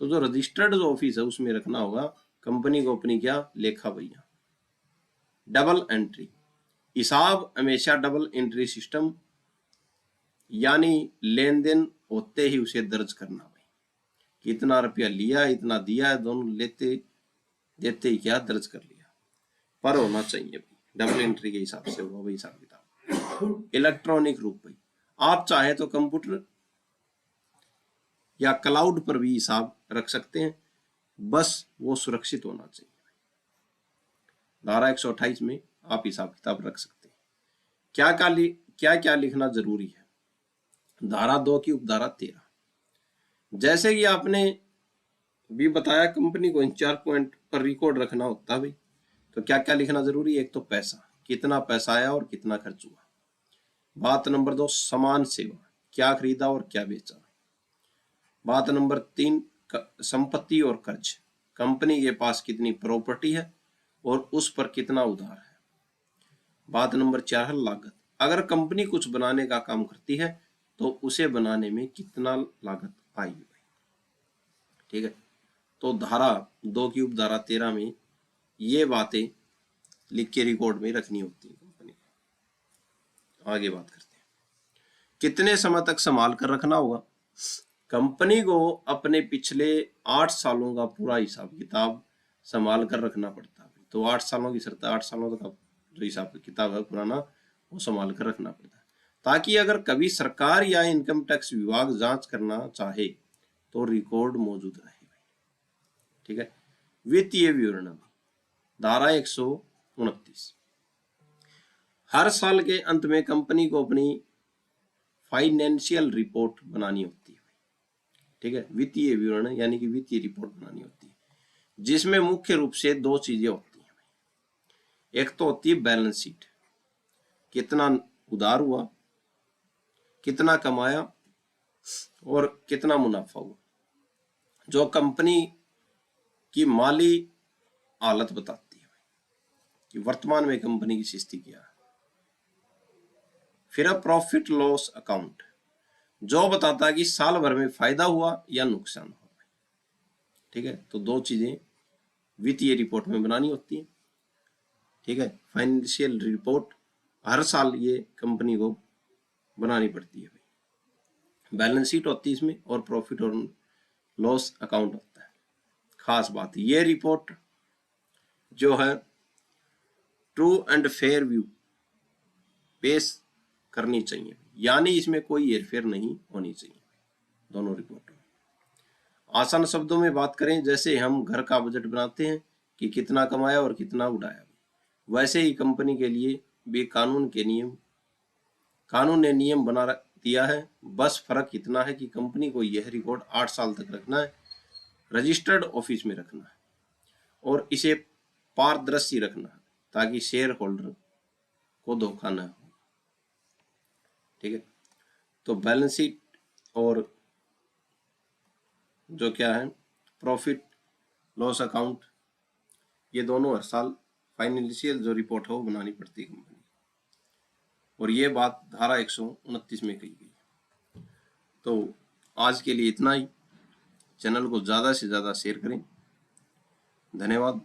Speaker 1: तो जो रजिस्टर्ड ऑफिस है उसमें रखना होगा कंपनी को अपनी क्या? लेखा बहियां। डबल एंट्री, हिसाब हमेशा डबल एंट्री सिस्टम, यानी लेन देन होते ही उसे दर्ज करना भाई, कितना रुपया लिया, इतना दिया है, दोनों लेते देते ही क्या दर्ज कर लिया, पर होना चाहिए भाई, डबल एंट्री के हिसाब से होगा भाई हिसाब किताब। इलेक्ट्रॉनिक रूप भाई, आप चाहे तो कंप्यूटर या क्लाउड पर भी हिसाब रख सकते हैं, बस वो सुरक्षित होना चाहिए। धारा 128 में आप हिसाब किताब रख सकते हैं। क्या क्या लिखना जरूरी है? धारा 2 की उपधारा 13, जैसे कि आपने भी बताया कंपनी को इन 4 पॉइंट पर रिकॉर्ड रखना होता है भाई, तो क्या क्या लिखना जरूरी है? एक तो पैसा, कितना पैसा आया और कितना खर्च हुआ। बात नंबर 2, समान सेवा, क्या खरीदा और क्या बेचा। बात नंबर 3, संपत्ति और कर्ज, कंपनी के पास कितनी प्रॉपर्टी है और उस पर कितना उधार है। बात नंबर 4 है लागत, अगर कंपनी कुछ बनाने का काम करती है तो उसे बनाने में कितना लागत आई। ठीक है, तो धारा 2 की उपधारा 13 में ये बातें लिख के रिकॉर्ड में रखनी होती है कंपनी को। आगे बात करते हैं, कितने समय तक संभाल कर रखना होगा। कंपनी को अपने पिछले 8 सालों का पूरा हिसाब किताब संभाल कर रखना पड़ता है। तो 8 सालों की शर्त है, 8 सालों तक जो हिसाब किताब है पुराना वो संभाल कर रखना पड़ता है, ताकि अगर कभी सरकार या इनकम टैक्स विभाग जांच करना चाहे तो रिकॉर्ड मौजूद रहे। ठीक है। वित्तीय विवरण धारा 129, हर साल के अंत में कंपनी को अपनी फाइनेंशियल रिपोर्ट बनानी होती है। ठीक है। वित्तीय विवरण यानी कि वित्तीय रिपोर्ट बनानी होती है, जिसमें मुख्य रूप से 2 चीजें होती हैं। एक तो होती है बैलेंस शीट, कितना उधार हुआ, कितना कमाया और कितना मुनाफा हुआ, जो कंपनी की माली हालत बताती है कि वर्तमान में कंपनी की स्थिति क्या है। फिर प्रॉफिट लॉस अकाउंट, जो बताता है कि साल भर में फायदा हुआ या नुकसान हुआ। ठीक है। तो 2 चीजें वित्तीय रिपोर्ट में बनानी होती है। ठीक है। फाइनेंशियल रिपोर्ट हर साल ये कंपनी को बनानी पड़ती है। बैलेंस शीट होती है इसमें और प्रॉफिट और लॉस अकाउंट होता है। खास बात ये रिपोर्ट जो है ट्रू एंड फेयर व्यू पेश करनी चाहिए, यानी इसमें कोई हेरफेर नहीं होनी चाहिए दोनों रिपोर्टों में। आसान शब्दों में बात करें, जैसे हम घर का बजट बनाते हैं कि कितना कमाया और कितना उड़ाया, वैसे ही कंपनी के लिए भी कानून ने नियम बना दिया है। बस फर्क इतना है कि कंपनी को यह रिकॉर्ड 8 साल तक रखना है, रजिस्टर्ड ऑफिस में रखना है और इसे पारदर्शी रखना है, ताकि शेयर होल्डर को धोखा न हो। ठीक है। तो बैलेंस शीट और जो क्या है प्रॉफिट लॉस अकाउंट, ये दोनों हर साल फाइनेंशियल जो रिपोर्ट है वो बनानी पड़ती है कंपनी, और ये बात धारा 129 में कही गई। तो आज के लिए इतना ही। चैनल को ज़्यादा से ज़्यादा शेयर करें। धन्यवाद।